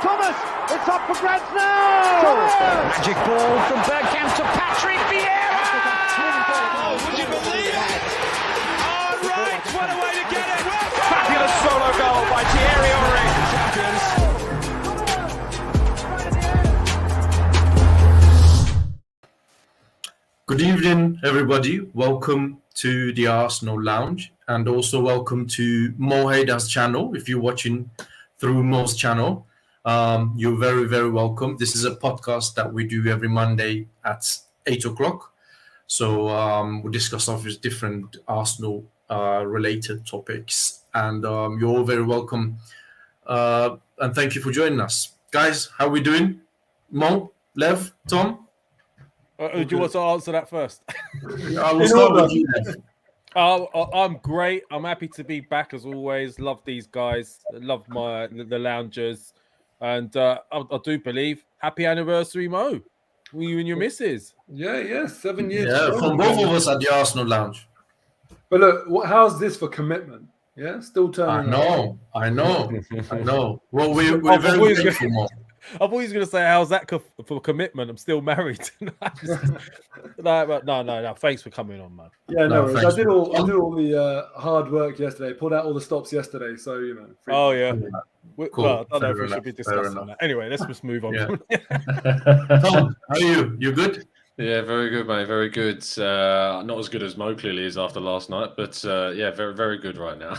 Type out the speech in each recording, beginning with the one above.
Thomas, it's up for grabs now! Thomas! Magic ball from Bergkamp to Patrick Vieira! Oh, would you believe it? Oh, right, what a way to get it! Fabulous solo goal by Thierry Henry. Good evening, everybody. Welcome to the Arsenal Lounge, and also welcome to Moh Haider's channel. If you're watching through Moh's channel, you're very, very welcome. This is a podcast that we do every Monday at 8 o'clock. So we discuss obviously different Arsenal related topics, and you're all very welcome. And thank you for joining us. Guys, how are we doing? Mo, Lev, Tom? Do you want to answer that first? I will start with you, Lev. I'm great. I'm happy to be back as always. Love these guys. Love the loungers, and I do believe happy anniversary, Mo. You and your missus. Yeah, 7 years. Yeah, from both of us at the Arsenal Lounge. But look, how's this for commitment? Yeah, still turning. I know. Well, we're very grateful, Mo. I thought he was going to say, how's that for commitment? I'm still married. But no. Thanks for coming on, man. Yeah, no worries. I did all the hard work yesterday. Pulled out all the stops yesterday. So, you know. Oh, yeah. Cool. Well, I don't know if we should be discussing that. Anyway, let's just move on. Yeah. Tom, how are you? You good? Yeah, very good, mate. Very good. Not as good as Mo clearly is after last night, but yeah, very, very good right now.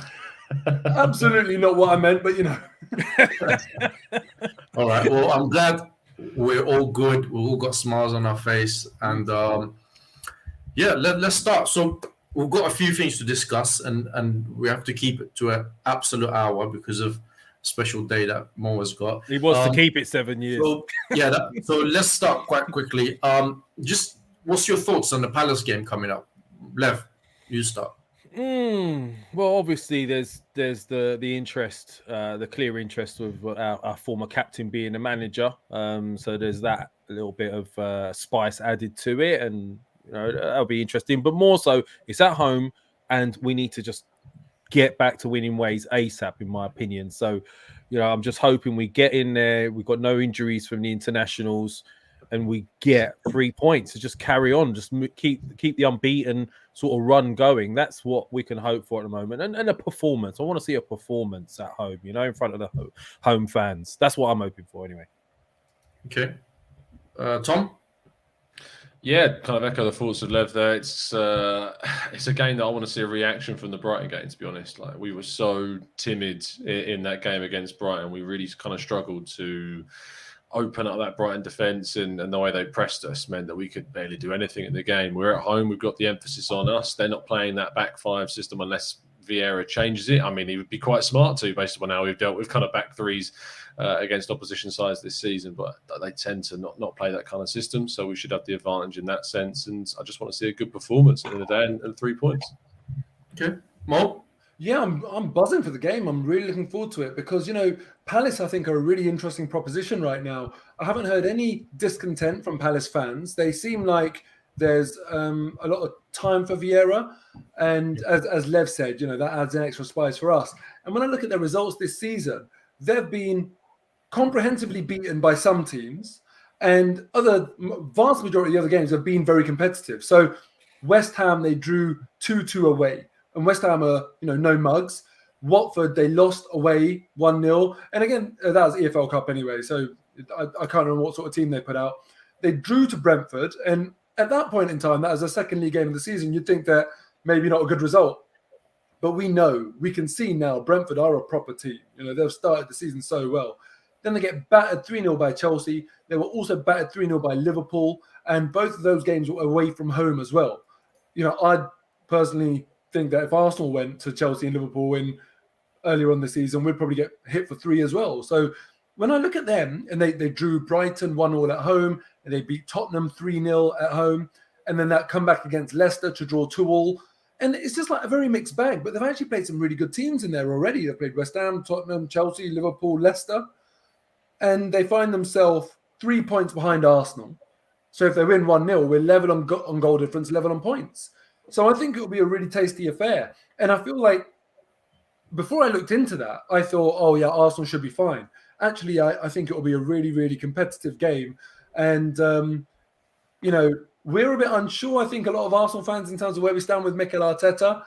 Absolutely not what I meant, but you know. All right. Well, I'm glad we're all good. We all got smiles on our face, and yeah, let's start. So we've got a few things to discuss, and we have to keep it to an absolute hour because of a special day that Mo has got. He wants to keep it 7 years. So yeah, so let's start quite quickly. Just what's your thoughts on the Palace game coming up? Lev, you start. Well, obviously, there's the interest, the clear interest with our former captain being the manager. So there's that little bit of spice added to it, and you know that'll be interesting. But more so, it's at home, and we need to just get back to winning ways ASAP, in my opinion. So, you know, I'm just hoping we get in there. We've got no injuries from the internationals, and we get 3 points to just carry on, just keep the unbeaten sort of run going. That's what we can hope for at the moment. And a performance. I want to see a performance at home, you know, in front of the home fans. That's what I'm hoping for anyway. Okay. Tom? Yeah, kind of echo the thoughts of Lev there. It's a game that I want to see a reaction from the Brighton game, to be honest. Like, we were so timid in that game against Brighton. We really kind of struggled to open up that Brighton defence, and the way they pressed us meant that we could barely do anything in the game. We're at home. We've got the emphasis on us. They're not playing that back five system unless Vieira changes it. I mean, he would be quite smart to, based on how we've dealt with kind of back threes against opposition sides this season, but they tend to not play that kind of system, so we should have the advantage in that sense, and I just want to see a good performance at the end of the day and 3 points. Okay. Mo? Yeah, I'm buzzing for the game. I'm really looking forward to it because, you know, Palace, I think, are a really interesting proposition right now. I haven't heard any discontent from Palace fans. They seem like there's a lot of time for Vieira. And as Lev said, you know, that adds an extra spice for us. And when I look at their results this season, they've been comprehensively beaten by some teams, and vast majority of the other games have been very competitive. So West Ham, they drew 2-2 away. And West Ham are, you know, no mugs. Watford, they lost away 1-0. And again, that was EFL Cup anyway, so I can't remember what sort of team they put out. They drew to Brentford, and at that point in time, that was a second league game of the season, you'd think that maybe not a good result. But we can see now Brentford are a proper team. You know, they've started the season so well. Then they get battered 3-0 by Chelsea. They were also battered 3-0 by Liverpool, and both of those games were away from home as well. You know, I personally think that if Arsenal went to Chelsea and Liverpool earlier on the season, we'd probably get hit for 3 as well. So when I look at them, and they drew Brighton 1-0 at home, and they beat Tottenham 3-0 at home, and then that comeback against Leicester to draw 2-2. And it's just like a very mixed bag, but they've actually played some really good teams in there already. They've played West Ham, Tottenham, Chelsea, Liverpool, Leicester, and they find themselves 3 points behind Arsenal. So if they win 1-0, we're level on goal difference, level on points. So I think it'll be a really tasty affair. And I feel like before I looked into that, I thought, oh yeah, Arsenal should be fine. actually, I think it will be a really, really competitive game. And, we're a bit unsure, I think, a lot of Arsenal fans in terms of where we stand with Mikel Arteta.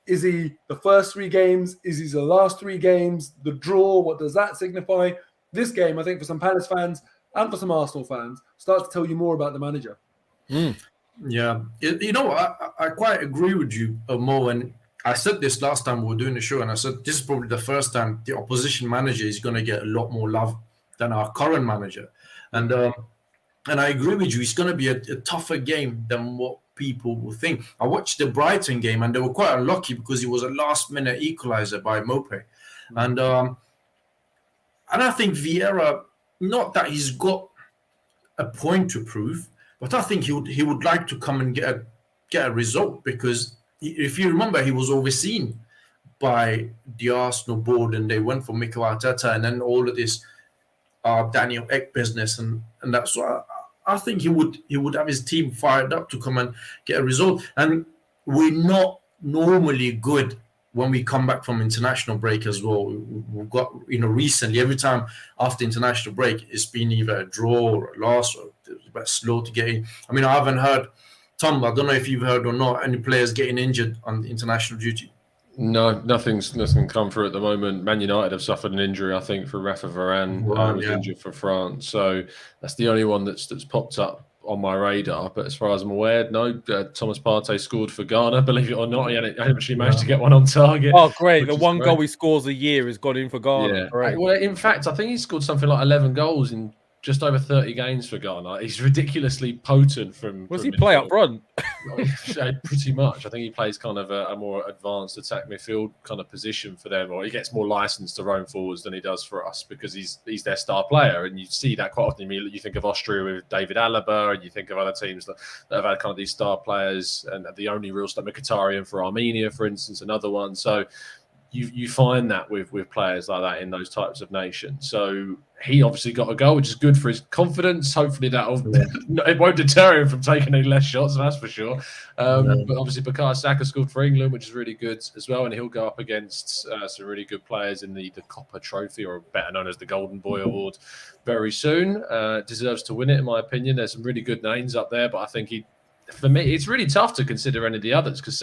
Is he the first 3 games? Is he the last 3 games? The draw, what does that signify? This game, I think, for some Palace fans and for some Arsenal fans, starts to tell you more about the manager. Yeah. I quite agree with you, Mo. And I said this last time we were doing the show, and I said this is probably the first time the opposition manager is going to get a lot more love than our current manager. And I agree with you. It's going to be a tougher game than what people will think. I watched the Brighton game, and they were quite unlucky because it was a last-minute equalizer by Mope. And I think Vieira, not that he's got a point to prove, but I think he would like to come and get a result, because if you remember, he was overseen by the Arsenal board, and they went for Mikel Arteta, and then all of this Daniel Ek business, and that's why I think he would have his team fired up to come and get a result. And we're not normally good when we come back from international break as well. We've got, recently, every time after international break, it's been either a draw or a loss, or it's a bit slow to get in. I mean, I haven't heard, Tom, I don't know if you've heard or not, any players getting injured on international duty. No, nothing's come through at the moment. Man United have suffered an injury, I think, for Rafa Varane, was injured for France. So that's the only one that's popped up on my radar. But as far as I'm aware, no. Thomas Partey scored for Ghana, believe it or not. He actually managed to get one on target. Oh, great. The one goal he scores a year has gone in for Ghana. Yeah. Great. Well, in fact, I think he scored something like 11 goals in just over 30 games for Ghana. He's ridiculously potent from... Does he play up front? Pretty much. I think he plays kind of a more advanced attack midfield kind of position for them, or he gets more license to roam forwards than he does for us, because he's their star player. And you see that quite often. You think of Austria with David Alaba, and you think of other teams that have had kind of these star players, and the only real star, Mkhitaryan for Armenia, for instance, another one. So you find that with players like that in those types of nations. So he obviously got a goal, which is good for his confidence. Hopefully it won't deter him from taking any less shots, that's for sure. But obviously Bukayo Saka scored for England, which is really good as well. And he'll go up against some really good players in the Copper Trophy, or better known as the Golden Boy Award, very soon. Deserves to win it, in my opinion. There's some really good names up there, but I think for me, it's really tough to consider any of the others, because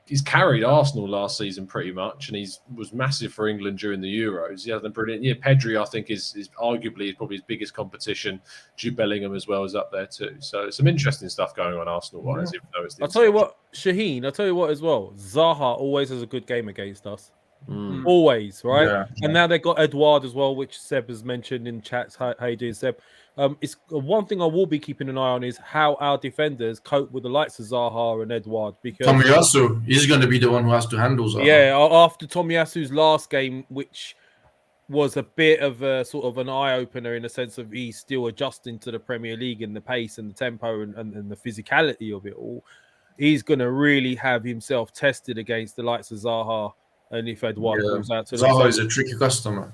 he's carried Arsenal last season pretty much, and he was massive for England during the Euros. He had a brilliant year. Pedri, I think, is arguably probably his biggest competition. Jude Bellingham as well is up there too. So some interesting stuff going on Arsenal-wise. Even though it's I'll tell you what, Shaheen, as well. Zaha always has a good game against us. Always, right? Yeah. And now they've got Edouard as well, which Seb has mentioned in chats. How you doing, Seb? It's one thing I will be keeping an eye on is how our defenders cope with the likes of Zaha and Edouard. Because Tomiyasu is going to be the one who has to handle Zaha. Yeah, after Tomiyasu's last game, which was a bit of a sort of an eye-opener in the sense of he's still adjusting to the Premier League and the pace and the tempo and the physicality of it all. He's going to really have himself tested against the likes of Zaha. And if Edouard comes out to Zaha is a tricky customer.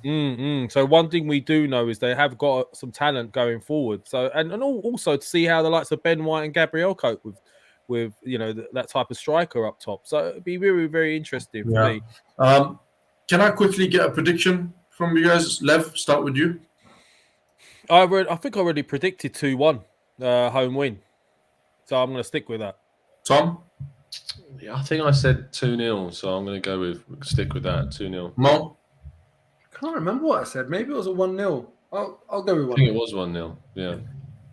So one thing we do know is they have got some talent going forward. So and also to see how the likes of Ben White and Gabriel cope with that type of striker up top. So it'd be very, very interesting for me. Can I quickly get a prediction from you guys? Lev, start with you. I think I already predicted 2-1 home win. So I'm going to stick with that. Tom? Yeah, I think I said 2-0, so I'm going to stick with that, 2-0. Mo? I can't remember what I said. Maybe it was a 1-0. I'll go with 1-0. I think it was 1-0, yeah.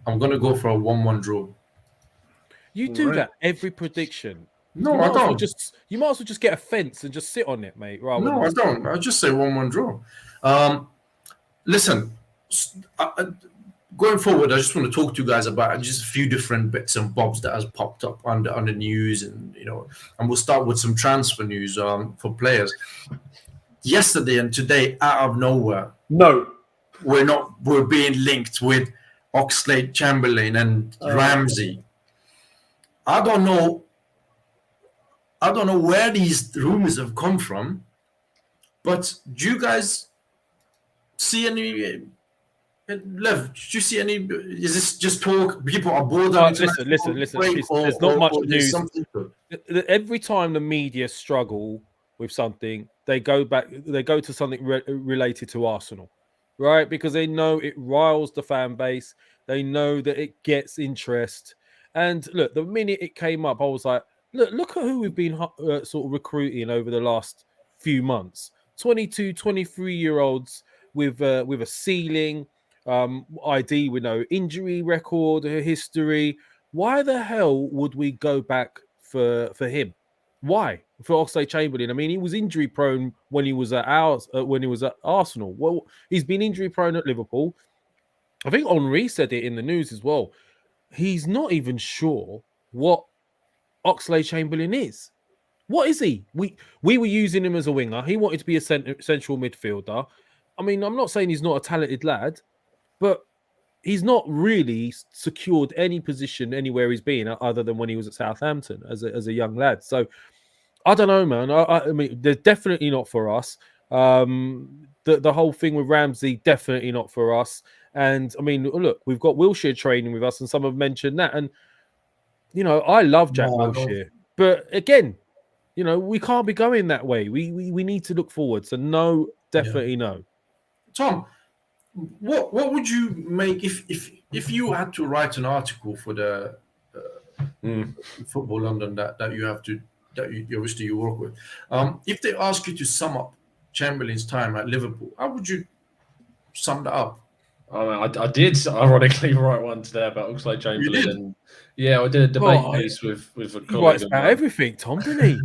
I'm going to go for a 1-1 draw. You do that every prediction. No, I don't. You might as well just get a fence and just sit on it, mate. No, I don't. I just say 1-1 draw. Listen, going forward, I just want to talk to you guys about just a few different bits and bobs that has popped up on the news, and and we'll start with some transfer news for players. Yesterday and today, out of nowhere, we're being linked with Oxlade-Chamberlain and Ramsey. I don't know where these rumors have come from, but do you guys see any? Lev, did you see any? Is this just talk? People are bored. Listen. There's not much news. Every time the media struggle with something, they go to something related to Arsenal. right? Because they know it riles the fan base. They know that it gets interest. And look, the minute it came up, I was like, look at who we've been sort of recruiting over the last few months. 22, 23-year-olds with a ceiling, ID with no injury record, history. Why the hell would we go back for him? Why for Oxlade-Chamberlain? I mean, he was injury prone when he was at Arsenal. Well, he's been injury prone at Liverpool. I think Henry said it in the news as well. He's not even sure what Oxlade-Chamberlain is. What is he? We were using him as a winger. He wanted to be a central midfielder. I mean, I'm not saying he's not a talented lad, but he's not really secured any position anywhere he's been other than when he was at Southampton as a young lad. So I don't know, man. I mean, they're definitely not for us. The whole thing with Ramsey, definitely not for us. And I mean, look, we've got Wilshere training with us, and some have mentioned that. And you know, I love Jack Wilshere, but again, you know, we can't be going that way. We need to look forward. So no, definitely no. Tom, what would you make if you had to write an article for the Football London that you have to obviously you work with? If they ask you to sum up Chamberlain's time at Liverpool, how would you sum that up? I did ironically write one today about Oxlade-Chamberlain, and yeah, I did a debate piece with a colleague. He writes about everything, Tom, didn't he?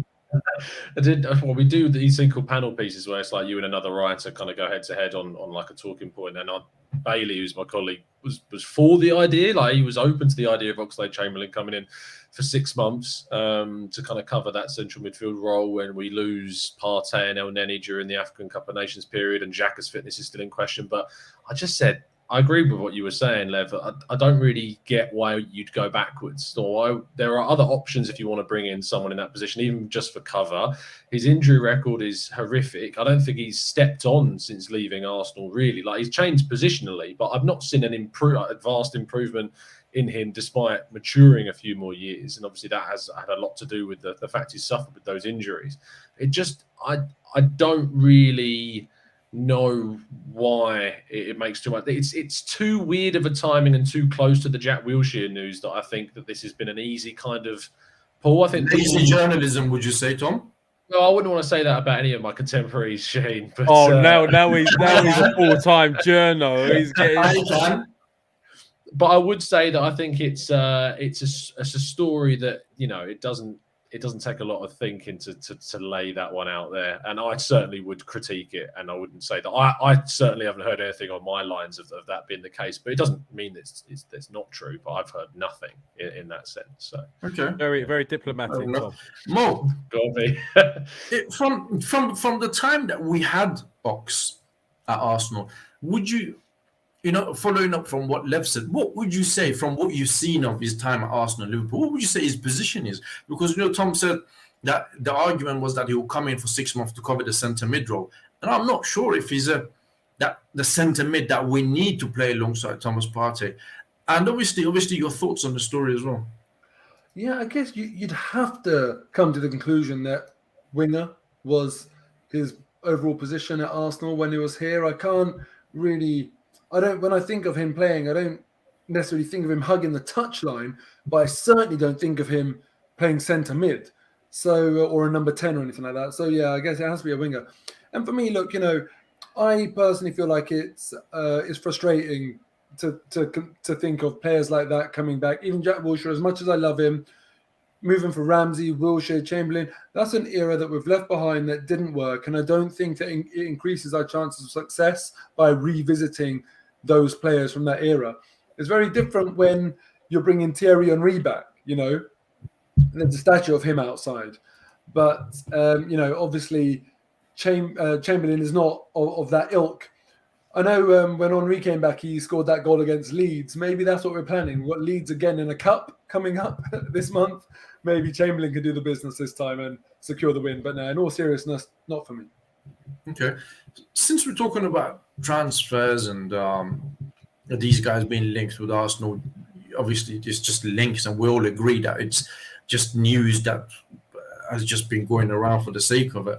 I did. Well, we do these thing called panel pieces where it's like you and another writer kind of go head to head on like a talking point. And Bailey, who's my colleague, was for the idea. Like he was open to the idea of Oxlade-Chamberlain coming in for 6 months to kind of cover that central midfield role when we lose Partey and El Neni during the African Cup of Nations period, and Xhaka's fitness is still in question. But I just said, I agree with what you were saying, Lev. I don't really get why you'd go backwards. There are other options if you want to bring in someone in that position, even just for cover. His injury record is horrific. I don't think he's stepped on since leaving Arsenal, really. Like, he's changed positionally, but I've not seen a vast improvement in him despite maturing a few more years. And obviously that has had a lot to do with the fact he's suffered with those injuries. It just, I don't really know why it makes too much. It's too weird of a timing and too close to the Jack Wilshere news that I think that this has been an easy kind of pull. I think easy journalism, would you say, Tom? No, I wouldn't want to say that about any of my contemporaries, Shane. But, now he's a full-time journo. He's getting. But I would say that I think it's a story that, you know, it doesn't take a lot of thinking to lay that one out there. And I certainly would critique it. And I wouldn't say that I certainly haven't heard anything on my lines of that being the case. But it doesn't mean it's not true. But I've heard nothing in that sense. So okay, very very diplomatic. Mo, got me. from the time that we had Ox at Arsenal, would you? You know, following up from what Lev said, what would you say from what you've seen of his time at Arsenal and Liverpool? What would you say his position is? Because, you know, Tom said that the argument was that he will come in for 6 months to cover the centre mid role. And I'm not sure if he's the centre mid that we need to play alongside Thomas Partey. And obviously your thoughts on the story as well. Yeah, I guess you'd have to come to the conclusion that winger was his overall position at Arsenal when he was here. When I think of him playing, I don't necessarily think of him hugging the touchline, but I certainly don't think of him playing centre mid, or a number 10 or anything like that. So yeah, I guess it has to be a winger. And for me, look, you know, I personally feel like it's frustrating to think of players like that coming back. Even Jack Wilshere, as much as I love him, moving for Ramsey, Wilshere, Chamberlain, that's an era that we've left behind that didn't work. And I don't think that it increases our chances of success by revisiting those players from that era. It's very different when you're bringing Thierry Henry back, you know, there's a statue of him outside. But, you know, obviously Chamberlain is not of that ilk. I know when Henry came back, he scored that goal against Leeds. Maybe that's what we're planning. We've got Leeds again in a cup coming up this month. Maybe Chamberlain can do the business this time and secure the win. But no, in all seriousness, not for me. Okay. Since we're talking about transfers and these guys being linked with Arsenal, obviously it's just links, and we all agree that it's just news that has just been going around for the sake of it.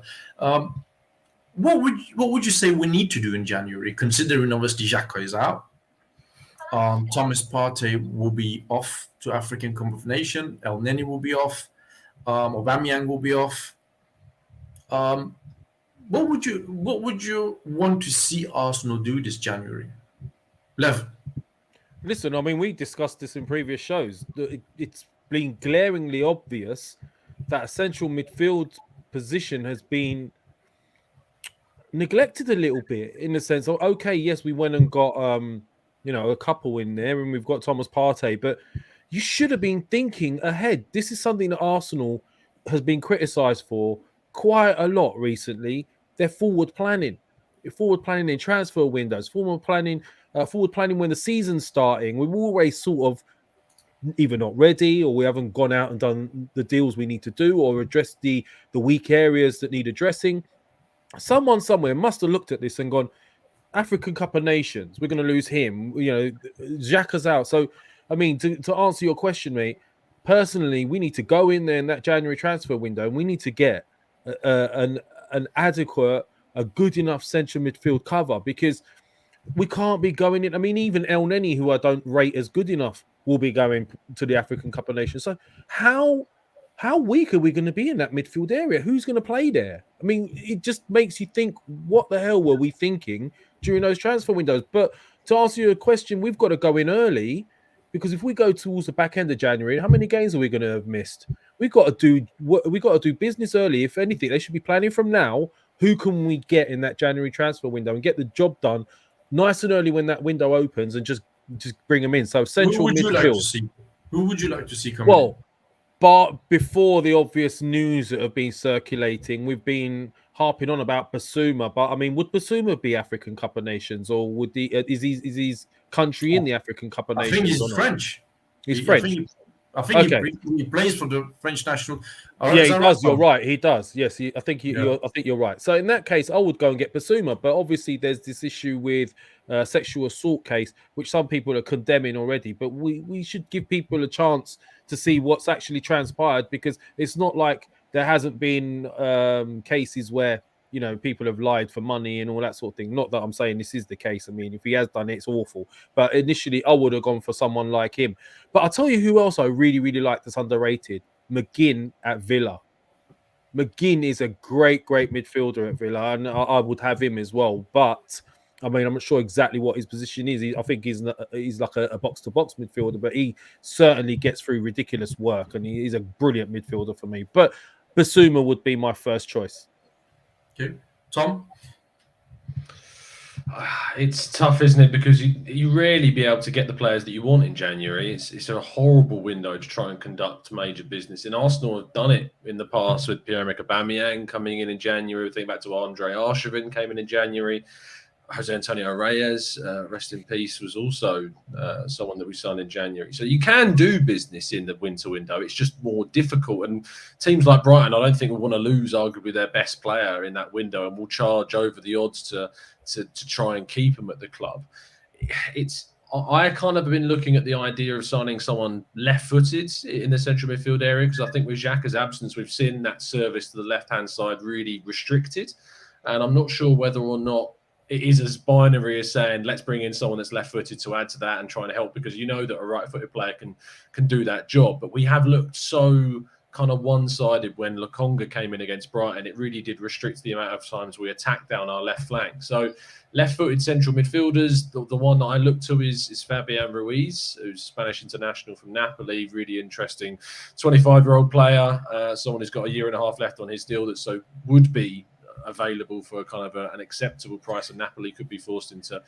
what would you say we need to do in January, considering obviously Xhaka is out? Thomas Partey will be off to African Cup of Nations. El Neni will be off. Aubameyang will be off. What would you want to see Arsenal do this January? Lev. Listen, I mean, we discussed this in previous shows. It's been glaringly obvious that a central midfield position has been neglected a little bit, in the sense of, okay, yes, we went and got a couple in there, and we've got Thomas Partey, but you should have been thinking ahead. This is something that Arsenal has been criticised for quite a lot recently. They're forward planning in transfer windows, forward planning when the season's starting. We're always sort of either not ready, or we haven't gone out and done the deals we need to do, or addressed the weak areas that need addressing. Someone somewhere must have looked at this and gone, African Cup of Nations, we're going to lose him. Xhaka's out. So, I mean, to answer your question, mate, personally, we need to go in there in that January transfer window, and we need to get an adequate, a good enough central midfield cover, because we can't be going in. I mean, even El Neni, who I don't rate as good enough, will be going to the African Cup of Nations. So how weak are we going to be in that midfield area? Who's going to play there? I mean, it just makes you think, what the hell were we thinking during those transfer windows? But to answer your question, we've got to go in early, because if we go towards the back end of January, how many games are we going to have missed? We've got to do business early. If anything, they should be planning from now. Who can we get in that January transfer window and get the job done nice and early when that window opens, and just bring them in? So central midfield. Who would you like to see come in? Well, but before the obvious news that have been circulating, we've been harping on about Basuma. But I mean, would Basuma be African Cup of Nations, or would is his country in the African Cup of Nations? I think he's French. He's French. I think he plays for the French national. Yeah, he does. You're right. He does. Yes, I think you're right. So in that case, I would go and get Basuma. But obviously, there's this issue with sexual assault case, which some people are condemning already. But we should give people a chance to see what's actually transpired, because it's not like there hasn't been cases where people have lied for money and all that sort of thing. Not that I'm saying this is the case. I mean, if he has done it, it's awful. But initially, I would have gone for someone like him. But I'll tell you who else I really, really like that's underrated. McGinn at Villa. McGinn is a great, great midfielder at Villa, and I would have him as well. But I mean, I'm not sure exactly what his position is. I think he's like a box-to-box midfielder, but he certainly gets through ridiculous work, and he's a brilliant midfielder for me. But Basuma would be my first choice. Okay, Tom? It's tough, isn't it? Because you rarely be able to get the players that you want in January. It's a horrible window to try and conduct major business. And Arsenal have done it in the past with Pierre-Emerick Aubameyang coming in January. Think back to Andre Arshavin came in January. Jose Antonio Reyes, rest in peace, was also someone that we signed in January. So you can do business in the winter window. It's just more difficult. And teams like Brighton, I don't think will want to lose arguably their best player in that window, and will charge over the odds to try and keep him at the club. I kind of been looking at the idea of signing someone left-footed in the central midfield area, because I think with Xhaka's absence, we've seen that service to the left-hand side really restricted. And I'm not sure whether or not it is as binary as saying, let's bring in someone that's left-footed to add to that and trying to help, because you know that a right-footed player can do that job. But we have looked so kind of one-sided when Lokonga came in against Brighton. It really did restrict the amount of times we attacked down our left flank. So left-footed central midfielders, the one that I look to is Fabian Ruiz, who's Spanish international from Napoli, really interesting 25-year-old player, someone who's got a year and a half left on his deal, that would be available for a kind of an acceptable price, and Napoli could be forced into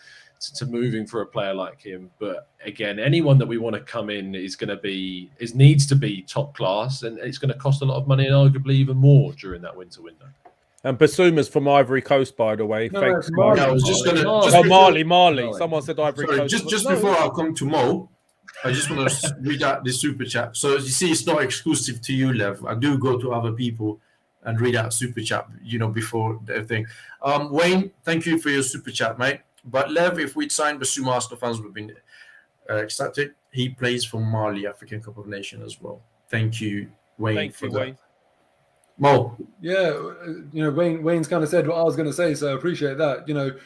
moving for a player like him. But again, anyone that we want to come in needs to be top class, and it's going to cost a lot of money, and arguably even more during that winter window. And Basuma's from Ivory Coast, by the way. Thanks, Mali. I was just going to... Mali. Someone said Ivory Coast. Just before I come to Mo, I just want to read out the super chat. So you see, it's not exclusive to you, Lev. I do go to other people and read out super chat, before the thing. Wayne, thank you for your super chat, mate. But Lev, if we'd signed Basuma, Arsenal fans would have been ecstatic. He plays for Mali, African Cup of Nations as well. Thank you, Wayne, for that. Mo. Yeah, Wayne's kind of said what I was going to say, so I appreciate that.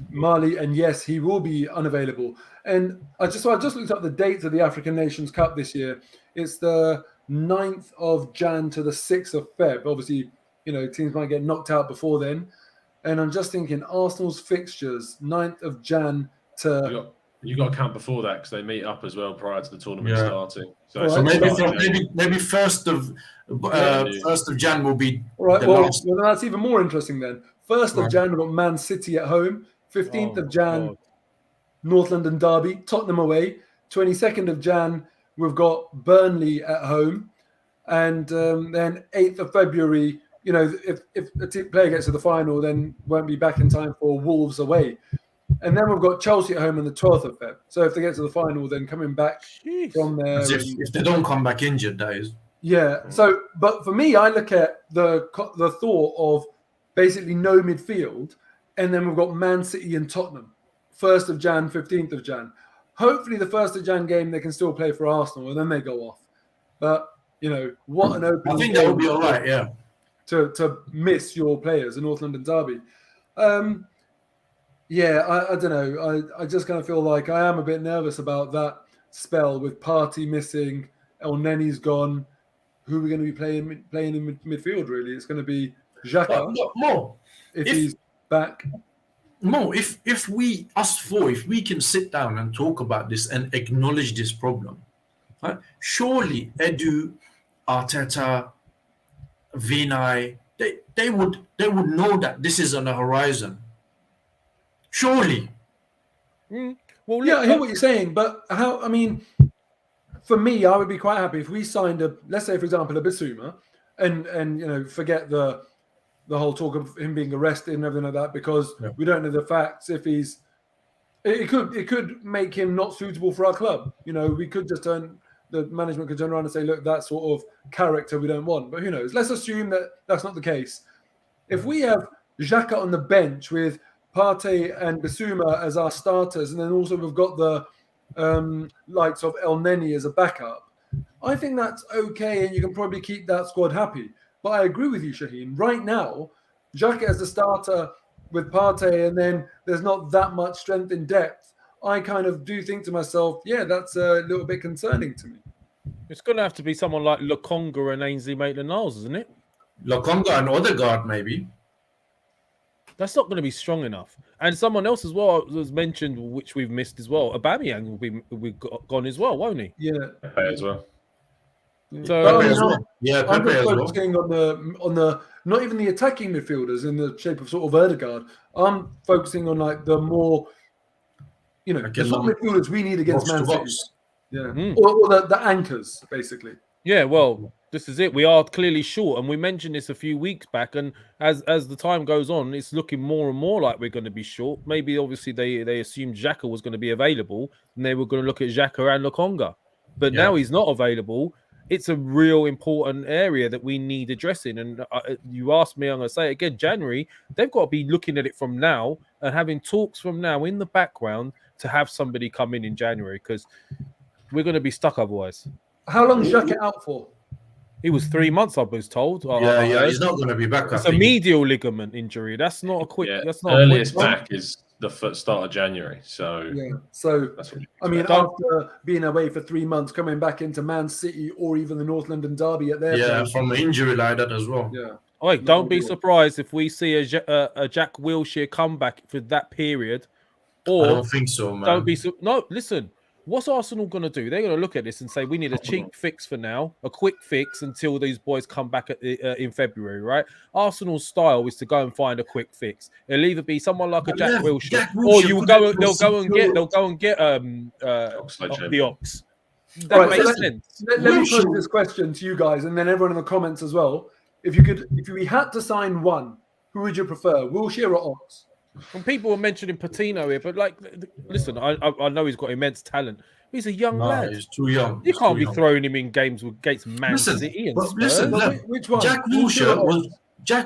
Mali, and yes, he will be unavailable. And I just looked up the dates of the African Nations Cup this year. It's the 9th of Jan to the 6th of Feb. Obviously, teams might get knocked out before then. And I'm just thinking, Arsenal's fixtures, 9th of Jan to... You got to count before that because they meet up as well prior to the tournament starting. So maybe first of Jan will be all right. the Well, last. well, that's even more interesting then. 1st of Jan, we've got Man City at home. 15th of Jan, God. North London derby, Tottenham away. 22nd of Jan, we've got Burnley at home. And then 8th of February, if a player gets to the final, then won't be back in time for Wolves away. And then we've got Chelsea at home on the 12th of Feb. So if they get to the final, then coming back from there. If they don't come back injured, that is. Yeah. So, but for me, I look at the thought of basically no midfield, and then we've got Man City and Tottenham, 1st of Jan, 15th of Jan. Hopefully, the 1st of Jan game they can still play for Arsenal, and then they go off. But what an opening! I think that will be all right. Yeah. To miss your players, a North London derby. I don't know. I just kind of feel like I am a bit nervous about that spell with Partey missing, El Neni's gone. Who are we going to be playing in midfield, really? It's going to be Xhaka. If he's back. Mo, if we can sit down and talk about this and acknowledge this problem, right? Surely Edu, Arteta, Vinay, they would know that this is on the horizon. Surely. Well, yeah, I hear what you're saying, but for me, I would be quite happy if we signed let's say, for example, a Bissouma, and forget the whole talk of him being arrested and everything like that, because we don't know the facts. If it could make him not suitable for our club. We could just the management could turn around and say, look, that sort of character we don't want. But who knows? Let's assume that that's not the case. If we have Xhaka on the bench with Partey and Bissouma as our starters, and then also we've got the likes of El Neni as a backup, I think that's okay, and you can probably keep that squad happy. But I agree with you, Shaheen. Right now, Xhaka as the starter with Partey, and then there's not that much strength in depth. I kind of do think to myself, yeah, that's a little bit concerning to me. It's going to have to be someone like Lokonga and Ainsley Maitland-Niles, isn't it? Lokonga and Odegaard, maybe. That's not going to be strong enough. And someone else as well was mentioned, which we've missed as well. Aubameyang will be gone as well, won't he? Yeah, as well. So I'm just focusing on the not even the attacking midfielders in the shape of sort of Odegaard. I'm focusing on like the more, the sort of midfielders we need against Man City. Yeah, or the anchors basically. Yeah, well, this is it. We are clearly short, and we mentioned this a few weeks back. And as the time goes on, it's looking more and more like we're going to be short. Maybe obviously they assumed Xhaka was going to be available, and they were going to look at Xhaka and Lokonga. But now he's not available. It's a real important area that we need addressing. And you asked me, I'm going to say it again, January, they've got to be looking at it from now and having talks from now in the background to have somebody come in January, because we're going to be stuck otherwise. How long is Xhaka out for? He was 3 months, I was told. He's not going to be back. It's a medial ligament injury. That's not a quick. That's not earliest back is the start of January. So that's after being away for 3 months, coming back into Man City or even the North London derby at their place. From an injury like that as well. Yeah. Wait, don't be surprised if we see a Jack Wilshere comeback for that period. Or I don't think so, man. Listen. What's Arsenal going to do? They're going to look at this and say, we need a cheap fix for now, a quick fix until these boys come back in February, right? Arsenal's style is to go and find a quick fix. It'll either be someone like a Jack Wilshere, or they'll go and get the Ox. That makes sense. Let me pose this question to you guys, and then everyone in the comments as well. If we had to sign one, who would you prefer, Wilshere or Ox? And people were mentioning Patino here, but listen, I know he's got immense talent. He's a young lad. He's too young. You can't be throwing him in games against Man City and Spurs. Which one? Jack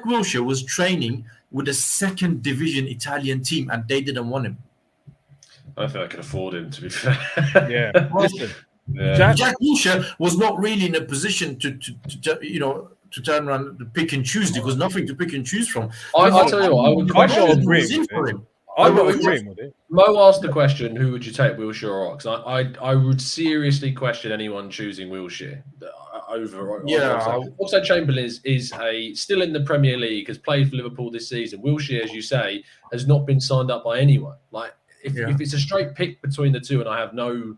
Wilshere was training with a second division Italian team, and they didn't want him. I don't think I can afford him, to be fair. Yeah, listen. Jack Wilshere was not really in a position to to turn around and pick and choose. There was nothing to pick and choose from. I'll tell you what, I would I'm question. not agreeing with it. Mo asked the question, who would you take, Wilshere or Ox? I would seriously question anyone choosing Wilshere over Oxlade-Chamberlain is still in the Premier League, has played for Liverpool this season. Wilshere, as you say, has not been signed up by anyone. Like, if it's a straight pick between the two and I have no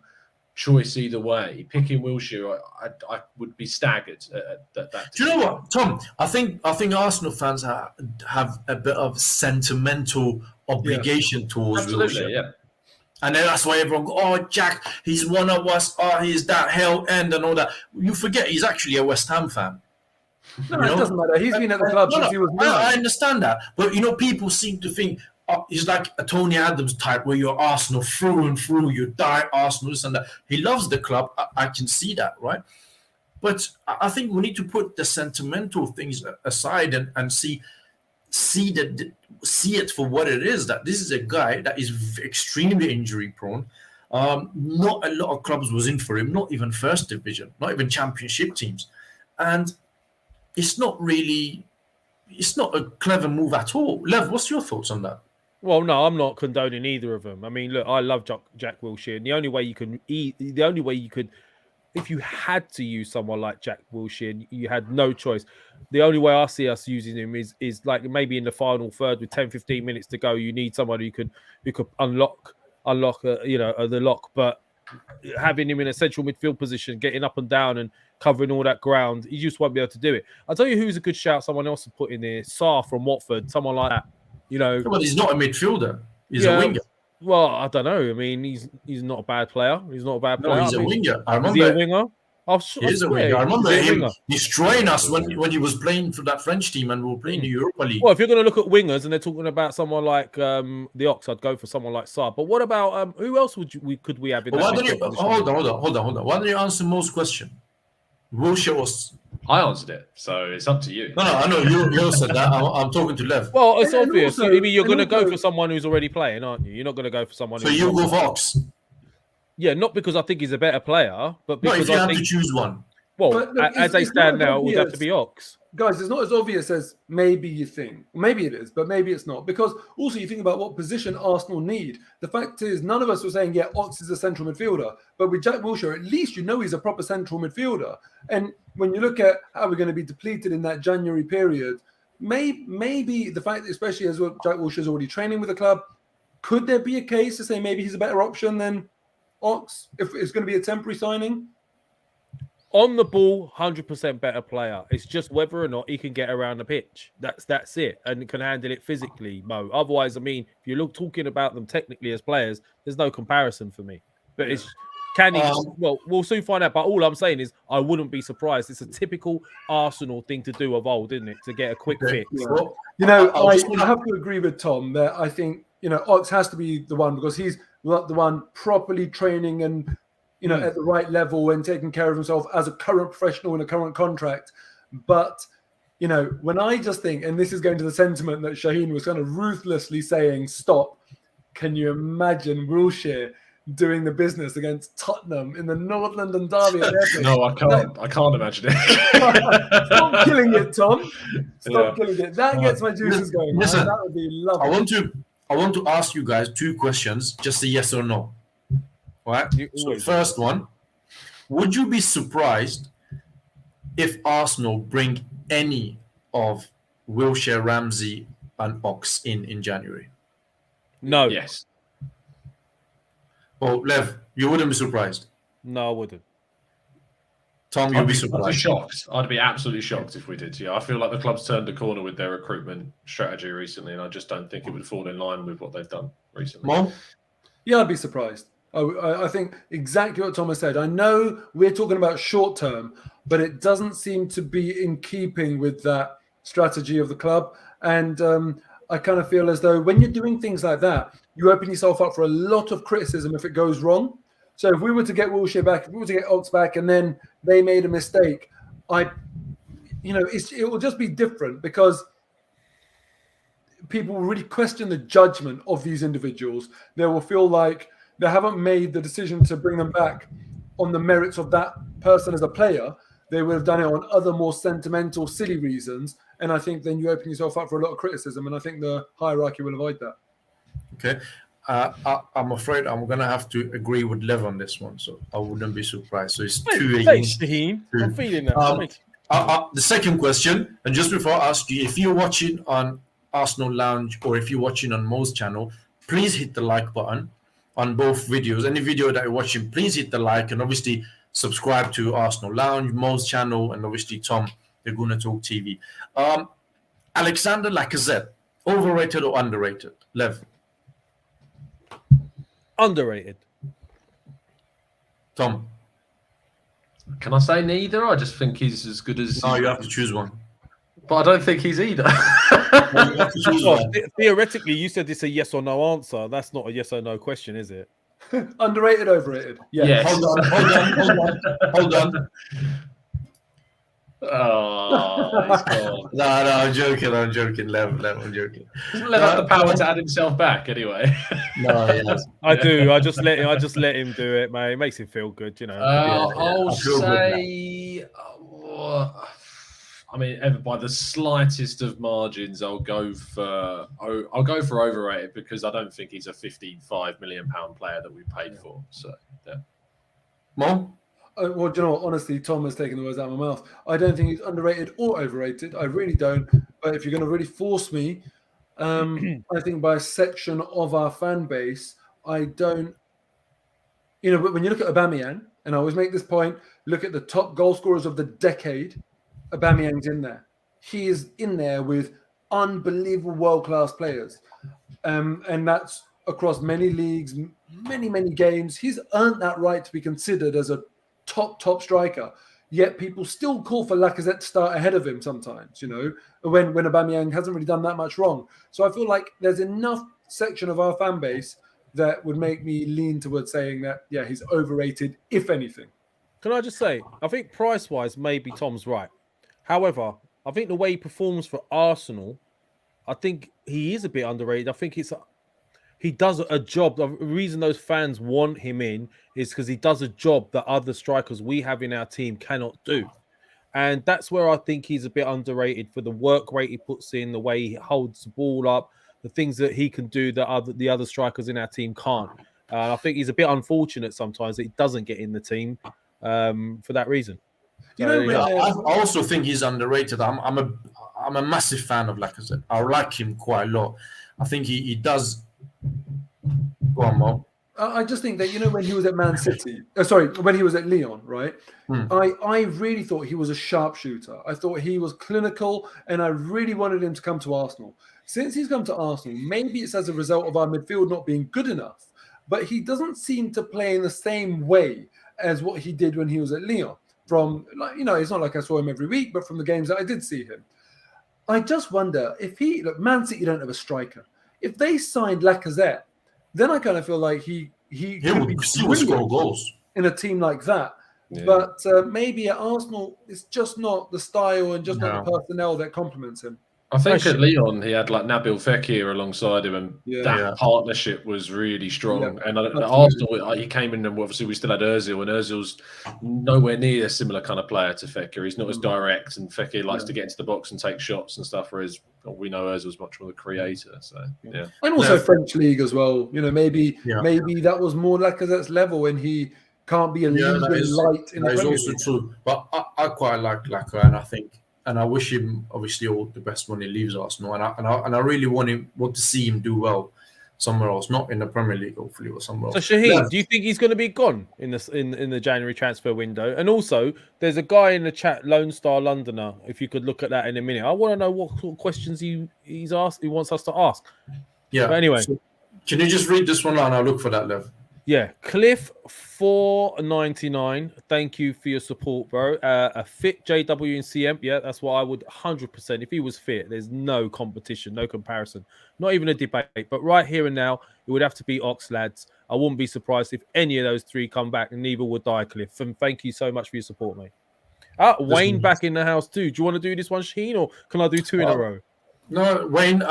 choice either way, picking Wilshere, I would be staggered at that. Do you know what, Tom? I think Arsenal fans have a bit of sentimental obligation towards Wilshere. Yeah. And then that's why everyone go, oh, Jack, he's one of us. Oh, he's that hell end and all that. You forget he's actually a West Ham fan. No, it doesn't matter. He's been at the club since he was young. I understand that. But, people seem to think he's like a Tony Adams type where you're Arsenal through and through. You die Arsenal, this and that. He loves the club. I can see that, right? But I think we need to put the sentimental things aside and see it for what it is, that this is a guy that is extremely injury prone. Not a lot of clubs was in for him, not even first division, not even championship teams. And it's not a clever move at all. Lev, what's your thoughts on that? Well, no, I'm not condoning either of them. I mean, look, I love Jack Wilshere, and the only way you could, if you had to use someone like Jack Wilshere, you had no choice. The only way I see us using him is like maybe in the final third with 10, 15 minutes to go, you need someone who could unlock the lock. But having him in a central midfield position, getting up and down and covering all that ground, you just won't be able to do it. I'll tell you who's a good shout. Someone else to put in there, Sarr from Watford, someone like that. Well, he's not a midfielder. He's a winger. Well, I don't know. I mean, he's not a bad player. He's not a bad player. No, he's a winger. I remember. Is he a winger? He's a winger. I remember him destroying us when he was playing for that French team and we were playing the Europa League. Well, if you're going to look at wingers and they're talking about someone like the Ox, I'd go for someone like Sarr. But what about who else could we have in that? Hold on. Why don't you answer Mo's question? Wilshere was. I answered it, so it's up to you. No, I know you said that. I'm talking to Lev. Well, it's obvious. Also, I mean, you're going to go for someone who's already playing, aren't you? You're not going to go for someone. So you go for Ox. Yeah, not because I think he's a better player, but because if you have to choose one. Well, as they stand now, it would have to be Ox. Guys, it's not as obvious as maybe you think. Maybe it is, but maybe it's not. Because also you think about what position Arsenal need. The fact is, none of us were saying, Ox is a central midfielder. But with Jack Wilshere, at least he's a proper central midfielder. And when you look at how we're going to be depleted in that January period, maybe the fact, especially as Jack Wilshere is already training with the club, could there be a case to say maybe he's a better option than Ox if it's going to be a temporary signing? On the ball, 100% better player. It's just whether or not he can get around the pitch. That's it, and can handle it physically, Mo. Otherwise, I mean, if you're talking about them technically as players, there's no comparison for me. But can he? Well, we'll soon find out. But all I'm saying is, I wouldn't be surprised. It's a typical Arsenal thing to do of old, isn't it? To get a quick fix. Yeah. I have to agree with Tom that I think Ox has to be the one because he's the one properly training and. At the right level and taking care of himself as a current professional in a current contract. But, when I just think, and this is going to the sentiment that Shaheen was kind of ruthlessly saying, stop, can you imagine Wilshere doing the business against Tottenham in the North London derby? No, I can't. I can't imagine it. Stop killing it, Tom. Stop killing it. That gets my juices going. Listen, that would be lovely. I want to ask you guys 2 questions, just a yes or no. Right. So first one, would you be surprised if Arsenal bring any of Wilshere, Ramsey and Ox in January? No. Yes. Oh, Lev, you wouldn't be surprised? No, I wouldn't. Tom, you'd be surprised? I'd be shocked. I'd be absolutely shocked if we did. Yeah, I feel like the club's turned a corner with their recruitment strategy recently, and I just don't think it would fall in line with what they've done recently. Mo? Yeah, I'd be surprised. I think exactly what Thomas said. I know we're talking about short term, but it doesn't seem to be in keeping with that strategy of the club. And I kind of feel as though when you're doing things like that, you open yourself up for a lot of criticism if it goes wrong. So if we were to get Wilshere back, if we were to get Ox back, and then they made a mistake, it will just be different because people will really question the judgment of these individuals. They will feel like they haven't made the decision to bring them back on the merits of that person as a player. They would have done it on other more sentimental, silly reasons. And I think then you open yourself up for a lot of criticism. And I think the hierarchy will avoid that. Okay. I'm afraid I'm going to have to agree with Lev on this one. So I wouldn't be surprised. So it's 2 Thanks, Shaheen. I'm feeling that. The second question, and just before I ask you, if you're watching on Arsenal Lounge or if you're watching on Mo's channel, please hit the like button on both videos. Any video that you're watching, please hit the like, and obviously subscribe to Arsenal Lounge, Mo's channel, and obviously Tom, the Goonertalktv. Alexander Lacazette, overrated or underrated? Lev? Underrated. Tom? Can I say neither? I just think he's as good as... No, you have to choose one. But I don't think he's either. Theoretically, you said it's a yes or no answer. That's not a yes or no question, is it? Underrated, overrated? Yeah. Yes. Hold on. Oh, he's gone. No, I'm joking. Lev, I'm joking. Doesn't Lev have the power to add himself back anyway? No, yes. I do. I just let him do it, mate. It makes him feel good, you know. I'll say, I mean, ever by the slightest of margins, I'll go for overrated, because I don't think he's a £55 million player that we paid for. So, yeah. Mo? Well, do you know what? Honestly, Tom has taken the words out of my mouth. I don't think he's underrated or overrated. I really don't. But if you're going to really force me, I think by a section of our fan base, I don't. You know, when you look at Aubameyang, and I always make this point, look at the top goal scorers of the decade, Aubameyang's in there. He is in there with unbelievable world-class players. And that's across many leagues, many games. He's earned that right to be considered as a top striker. Yet people still call for Lacazette to start ahead of him sometimes, you know, when Aubameyang hasn't really done that much wrong. So I feel like there's enough section of our fan base that would make me lean towards saying that, yeah, he's overrated, if anything. Can I just say, I think price-wise, maybe Tom's right. However, I think the way he performs for Arsenal, I think he is a bit underrated. I think he does a job. The reason those fans want him in is because he does a job that other strikers we have in our team cannot do. And that's where I think he's a bit underrated, for the work rate he puts in, the way he holds the ball up, the things that he can do that the other strikers in our team can't. I think he's a bit unfortunate sometimes that he doesn't get in the team for that reason. I also think he's underrated. I'm a massive fan of Lacazette. I like him quite a lot. I think he does. Go on, Mo. I just think that, you know, when he was at Man City, when he was at Lyon, right? I really thought he was a sharpshooter. I thought he was clinical, and I really wanted him to come to Arsenal. Since he's come to Arsenal, maybe it's as a result of our midfield not being good enough, but he doesn't seem to play in the same way as what he did when he was at Lyon. From, like, you know, it's not like I saw him every week, but from the games that I did see him. I just wonder if Man City don't have a striker. If they signed Lacazette, then I kind of feel like he would score goals in a team like that. Yeah. But maybe at Arsenal, it's just not the style and just not the personnel that complements him. I think at Lyon, he had like Nabil Fekir alongside him, and that partnership was really strong. Yeah, and at Arsenal, he came in, and obviously we still had Ozil, and Ozil's nowhere near a similar kind of player to Fekir. He's not as direct, and Fekir likes to get into the box and take shots and stuff, whereas we know Ozil's much more the creator. So yeah, and also French league as well. You know, maybe that was more Lacazette's level, and he can't be a leading light in the Premier League. That is also true. But I quite like Lacazette, and I think. And I wish him obviously all the best when he leaves Arsenal. And I really want to see him do well somewhere else, not in the Premier League, hopefully, or somewhere else. So Shaheen, do you think he's going to be gone in the January transfer window? And also, there's a guy in the chat, Lone Star Londoner. If you could look at that in a minute, I want to know what sort of questions he's asked. He wants us to ask. Yeah. But anyway, so can you just read this one out and I'll look for that, Lev? Yeah, Cliff 499. Thank you for your support, bro. A fit JW and CM. Yeah, that's what I would 100%. If he was fit, there's no competition, no comparison, not even a debate. But right here and now, it would have to be Ox lads. I wouldn't be surprised if any of those three come back, and neither would I, Cliff. And thank you so much for your support, mate. Wayne back in the house too. Do you want to do this one, Shaheen, or can I do two in a row? No, Wayne.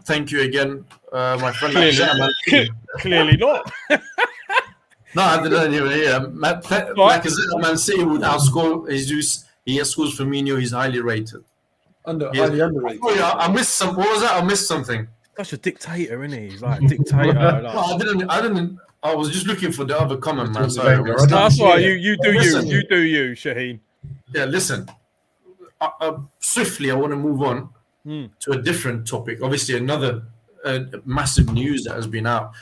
Thank you again, my friend. Clearly not. No, I didn't even hear. Lacazette Man City would outscore Jesus He scores Firmino. He's highly rated. Highly underrated. Oh, yeah, I missed some. What was that? I missed something. Such a dictator, isn't he? He's like a dictator. No, I didn't. I was just looking for the other comment, man. Sorry. That's why you do Listen. you do you, Shaheen. Yeah, listen. Swiftly, I want to move on to a different topic. Obviously, another massive news that has been out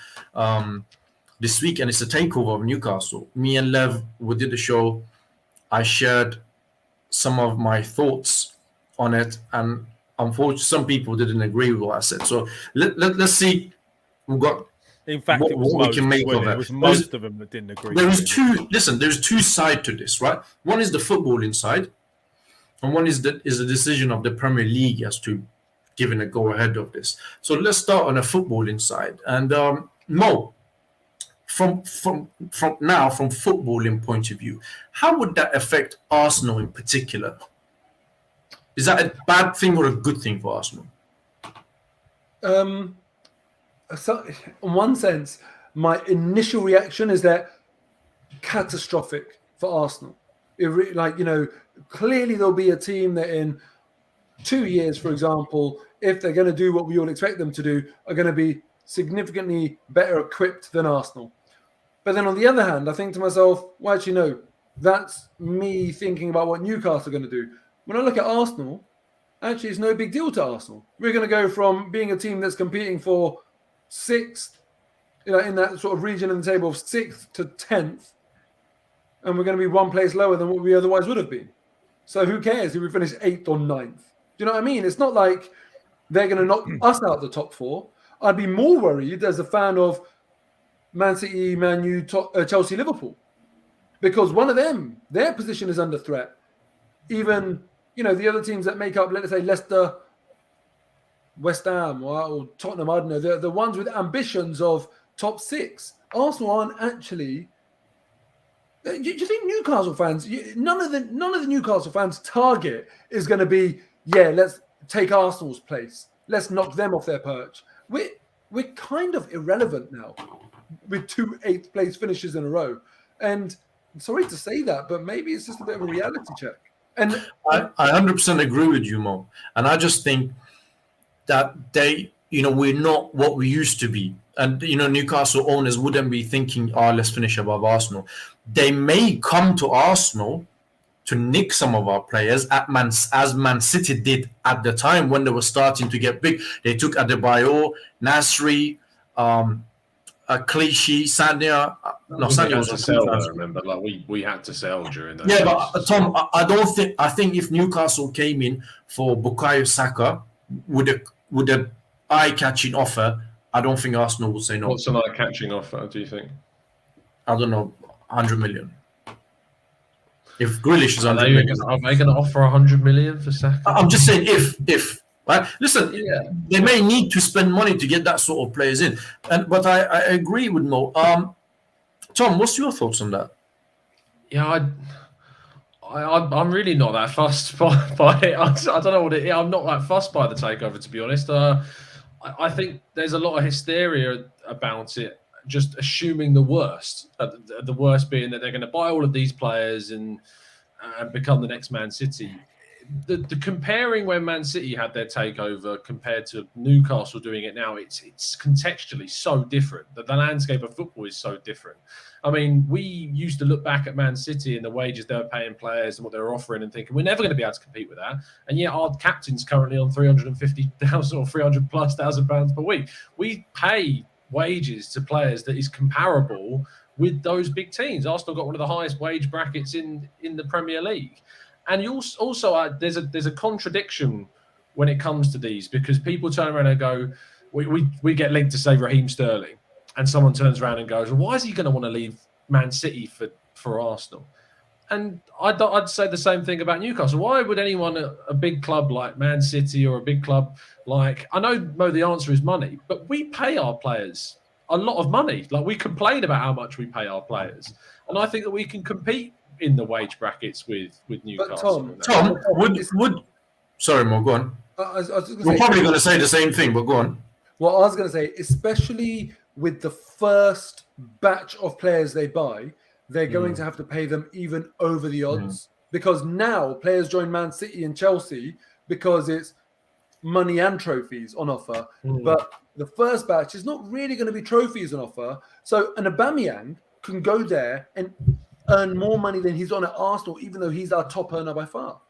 this week, and it's a takeover of Newcastle. Me and Lev, we did the show. I shared some of my thoughts on it, and unfortunately, some people didn't agree with what I said. So let's see. We've got. In fact, what it was we most, can make of it. It was most of them that didn't agree. There's two sides to this, right? One is the footballing side, and one is the decision of the Premier League as to giving a go ahead of this. So let's start on a footballing side. And Mo, from footballing point of view, how would that affect Arsenal in particular? Is that a bad thing or a good thing for Arsenal? So, in one sense, my initial reaction is that catastrophic for Arsenal. Clearly there'll be a team that in 2 years, for example, if they're going to do what we all expect them to do, are going to be significantly better equipped than Arsenal. But then on the other hand, I think to myself, well, actually, no, that's me thinking about what Newcastle are going to do. When I look at Arsenal, actually, it's no big deal to Arsenal. We're going to go from being a team that's competing for 6th, in that sort of region in the table of 6th to 10th, and we're going to be one place lower than what we otherwise would have been. So who cares if we finish 8th or 9th? Do you know what I mean? It's not like they're going to knock us out the top 4. I'd be more worried as a fan of Man City, Man U, Chelsea, Liverpool, because one of them, their position is under threat. Even, the other teams that make up, let's say, Leicester, West Ham or Tottenham, I don't know, the ones with ambitions of top 6. Arsenal aren't actually. Do you think Newcastle fans? None of the Newcastle fans' target is going to be, let's take Arsenal's place. Let's knock them off their perch. We're kind of irrelevant now with 2 8th place finishes in a row. And I'm sorry to say that, but maybe it's just a bit of a reality check. And I 100% agree with you, Mo. And I just think that we're not what we used to be. And, Newcastle owners wouldn't be thinking, let's finish above Arsenal. They may come to Arsenal to nick some of our players as Man City did at the time when they were starting to get big. They took Adebayor, Nasri, Clichy, Sanya. Sanya was to sell. I remember, we had to sell during that. Yeah, but Tom, I think if Newcastle came in for Bukayo Saka with a eye-catching offer, I don't think Arsenal will say no. What's an eye-catching offer, do you think? I don't know, 100 million. If Grealish is 100 million. Are they going to offer 100 million for Saka? I'm just saying if. Right? Listen, they may need to spend money to get that sort of players in. But I agree with Mo. Tom, what's your thoughts on that? Yeah, I'm really not that fussed by it. I don't know what it is. I'm not that fussed by the takeover, to be honest. I think there's a lot of hysteria about it, just assuming the worst. The worst being that they're going to buy all of these players and become the next Man City. The comparing when Man City had their takeover compared to Newcastle doing it now, it's contextually so different. The landscape of football is so different. I mean, we used to look back at Man City and the wages they were paying players and what they were offering and thinking, we're never going to be able to compete with that. And yet our captain's currently on £350,000 or £300,000 per week. We pay wages to players that is comparable with those big teams. Arsenal got one of the highest wage brackets in the Premier League. And you also there's a contradiction when it comes to these, because people turn around and go, we get linked to, say, Raheem Sterling, and someone turns around and goes, well, why is he going to want to leave Man City for Arsenal? And I'd say the same thing about Newcastle. Why would anyone, a big club like Man City or a big club like, I know, Mo, the answer is money, but we pay our players a lot of money. Like, we complain about how much we pay our players. And I think that we can compete in the wage brackets with Newcastle. But Tom, would sorry, Mo, go on. We're probably going to say the same thing, but go on. Well, I was going to say, especially with the first batch of players they buy, they're going to have to pay them even over the odds because now players join Man City and Chelsea because it's money and trophies on offer. But the first batch is not really going to be trophies on offer. So an Aubameyang can go there and earn more money than he's on at Arsenal, even though he's our top earner by far.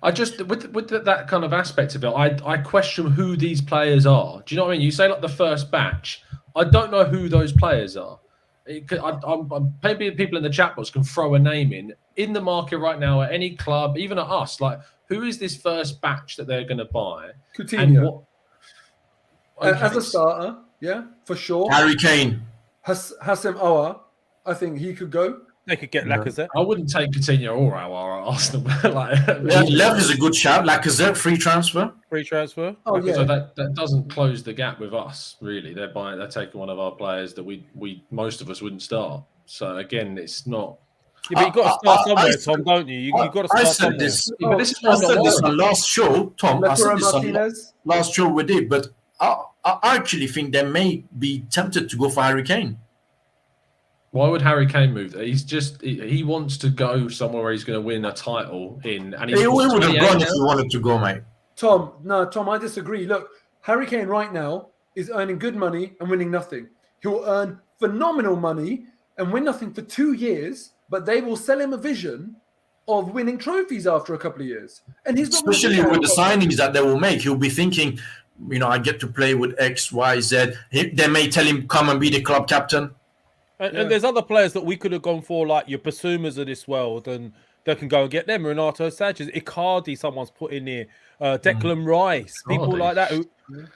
I just with that kind of aspect of it, I question who these players are. Do you know what I mean? You say like the first batch. I don't know who those players are. Maybe people in the chat box can throw a name in the market right now at any club, even at us. Like, who is this first batch that they're going to buy? Coutinho. As a starter, yeah, for sure. Harry Kane. Hassem Aouar, I think he could go. They could get Lacazette. I wouldn't take Coutinho or Aouar at Arsenal. Left is a good shout. Lacazette, free transfer. Free transfer. Oh, yeah. So that doesn't close the gap with us, really. They're taking one of our players that we most of us wouldn't start. So again, it's not. Yeah, but you've got to start somewhere, Tom, don't you? You've got to start somewhere. I said this on last show, Tom. I said this on last show we did, but I actually think they may be tempted to go for Harry Kane. Why would Harry Kane move there? He wants to go somewhere where he's going to win a title in. And he would have gone if he wanted to go, mate. Tom, I disagree. Look, Harry Kane right now is earning good money and winning nothing. He'll earn phenomenal money and win nothing for 2 years, but they will sell him a vision of winning trophies after a couple of years. And he's not especially with the signings that they will make. He'll be thinking, I get to play with X, Y, Z. They may tell him, come and be the club captain. And there's other players that we could have gone for, like your Basumas of this world, and they can go and get them. Renato Sanchez, Icardi, someone's put in here. Declan Rice, people like that.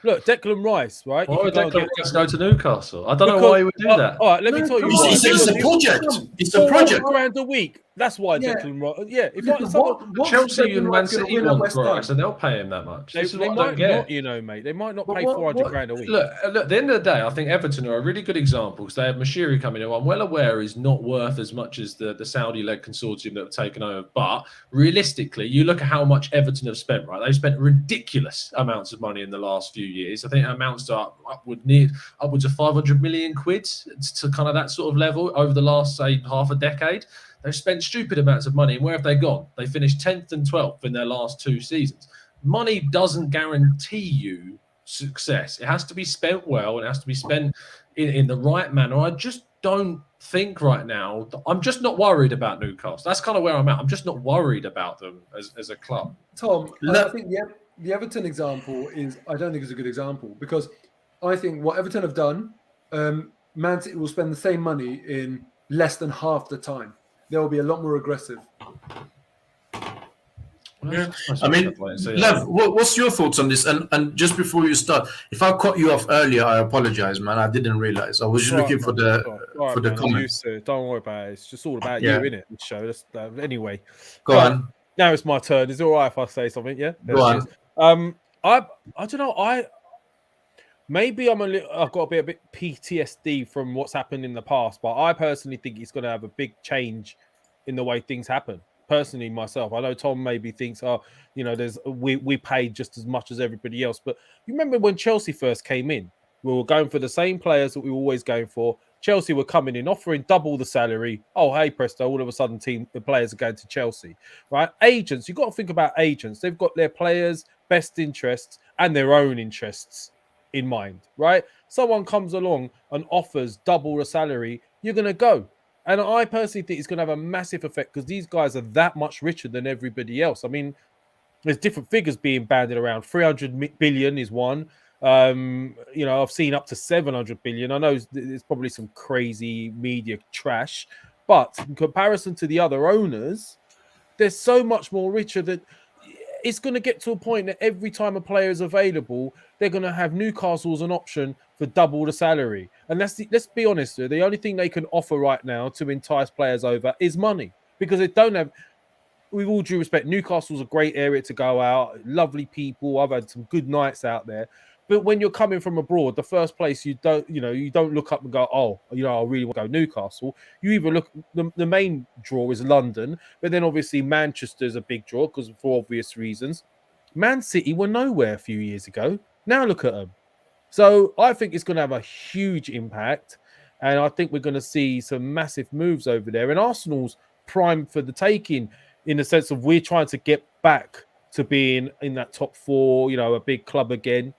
Look, Declan Rice, right? Why would Declan Rice go to Newcastle? I don't know why he would do that. All right, let me tell you why. It's a project. It's a project. £400,000 a week. That's why Declan Rice. Yeah, if Chelsea and Man City want Rice, so they'll pay him that much. They might not, mate. They might not pay £400,000 a week. Look, at the end of the day, I think Everton are a really good example because they have Mashiri coming in, who I'm well aware is not worth as much as the Saudi-led consortium that have taken over. But realistically, you look at how much Everton have spent, right? They've spent ridiculous amounts of money in the last few years. I think it amounts to upwards of 500 million quid to kind of that sort of level over the last, say, half a decade. They've spent stupid amounts of money. And where have they gone? They finished 10th and 12th in their last 2 seasons. Money doesn't guarantee you success. It has to be spent well. It has to be spent in the right manner. I just don't think right now. I'm just not worried about Newcastle. That's kind of where I'm at. I'm just not worried about them as a club. Tom, I think the Everton example I don't think is a good example because I think what Everton have done, Man City will spend the same money in less than half the time. They'll be a lot more aggressive. Yeah. I mean, Lev, what's your thoughts on this? And just before you start, if I cut you off earlier, I apologize, man. I didn't realize. I was just looking for the comments. Don't worry about it. It's just all about you, innit? The show. Anyway, go on. Now it's my turn. Is it all right if I say something? Yeah. Go on. I don't know. I've got a bit PTSD from what's happened in the past, but I personally think it's going to have a big change in the way things happen. Personally, myself, I know Tom maybe thinks, we paid just as much as everybody else. But you remember when Chelsea first came in, we were going for the same players that we were always going for. Chelsea were coming in, offering double the salary. Oh, hey, presto, all of a sudden the players are going to Chelsea, right? Agents, you've got to think about agents. They've got their players' best interests and their own interests in mind, right? Someone comes along and offers double the salary, you're going to go. And I personally think it's going to have a massive effect because these guys are that much richer than everybody else. I mean, there's different figures being banded around. 300 billion is one. I've seen up to 700 billion. I know there's probably some crazy media trash, but in comparison to the other owners, they're so much more richer that it's going to get to a point that every time a player is available, they're going to have Newcastle as an option for double the salary. And let's be honest, the only thing they can offer right now to entice players over is money because they don't have. With all due respect, Newcastle's a great area to go out. Lovely people. I've had some good nights out there. But when you're coming from abroad, the first place you don't look up and go, I really want to go Newcastle. You either look, the main draw is London, but then obviously Manchester's a big draw because for obvious reasons. Man City were nowhere a few years ago. Now look at them. So I think it's going to have a huge impact. And I think we're going to see some massive moves over there. And Arsenal's primed for the taking. in the sense of we're trying to get back to being in that top four, a big club again.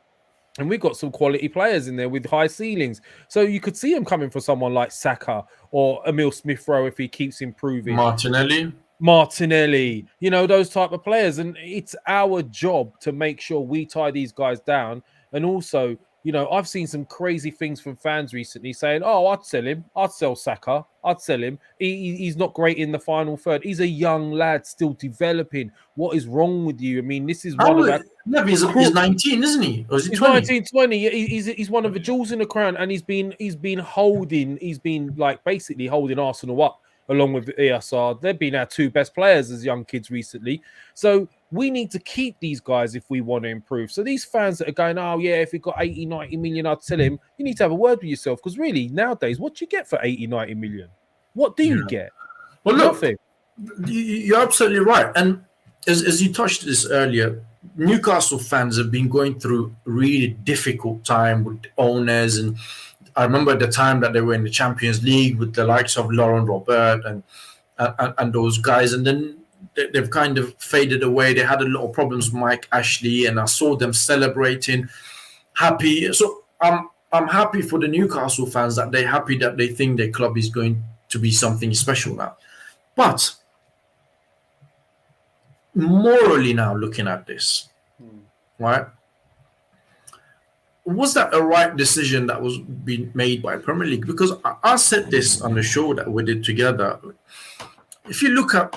And we've got some quality players in there with high ceilings. So you could see him coming for someone like Saka or Emil Smith-Rowe if he keeps improving. Martinelli, those type of players. And it's our job to make sure we tie these guys down. And also, I've seen some crazy things from fans recently saying, oh, I'd sell him. I'd sell Saka. I'd sell him. He's not great in the final third. He's a young lad still developing. What is wrong with you? I mean, this is one of that. No, he's 19, isn't he? Or is he he's 20? 19, 20. He's one of the jewels in the crown, and he's been like basically holding Arsenal up along with ESR. They've been our two best players as young kids recently. So we need to keep these guys if we want to improve. So these fans that are going, oh yeah, if he got 80, 90 million, I'd sell him. You need to have a word with yourself, because really nowadays, what do you get for 80, 90 million? What do you get? Well, look, nothing. You're absolutely right. And as you touched this earlier, Newcastle fans have been going through a really difficult time with owners, and I remember the time that they were in the Champions League with the likes of Laurent Robert and those guys, and then they've kind of faded away. They had a lot of problems with Mike Ashley, and I saw them celebrating, happy. So I'm happy for the Newcastle fans that they're happy that they think their club is going to be something special now. But morally now, looking at this, right? Was that a right decision that was being made by Premier League? Because I said this on the show that we did together. If you look at,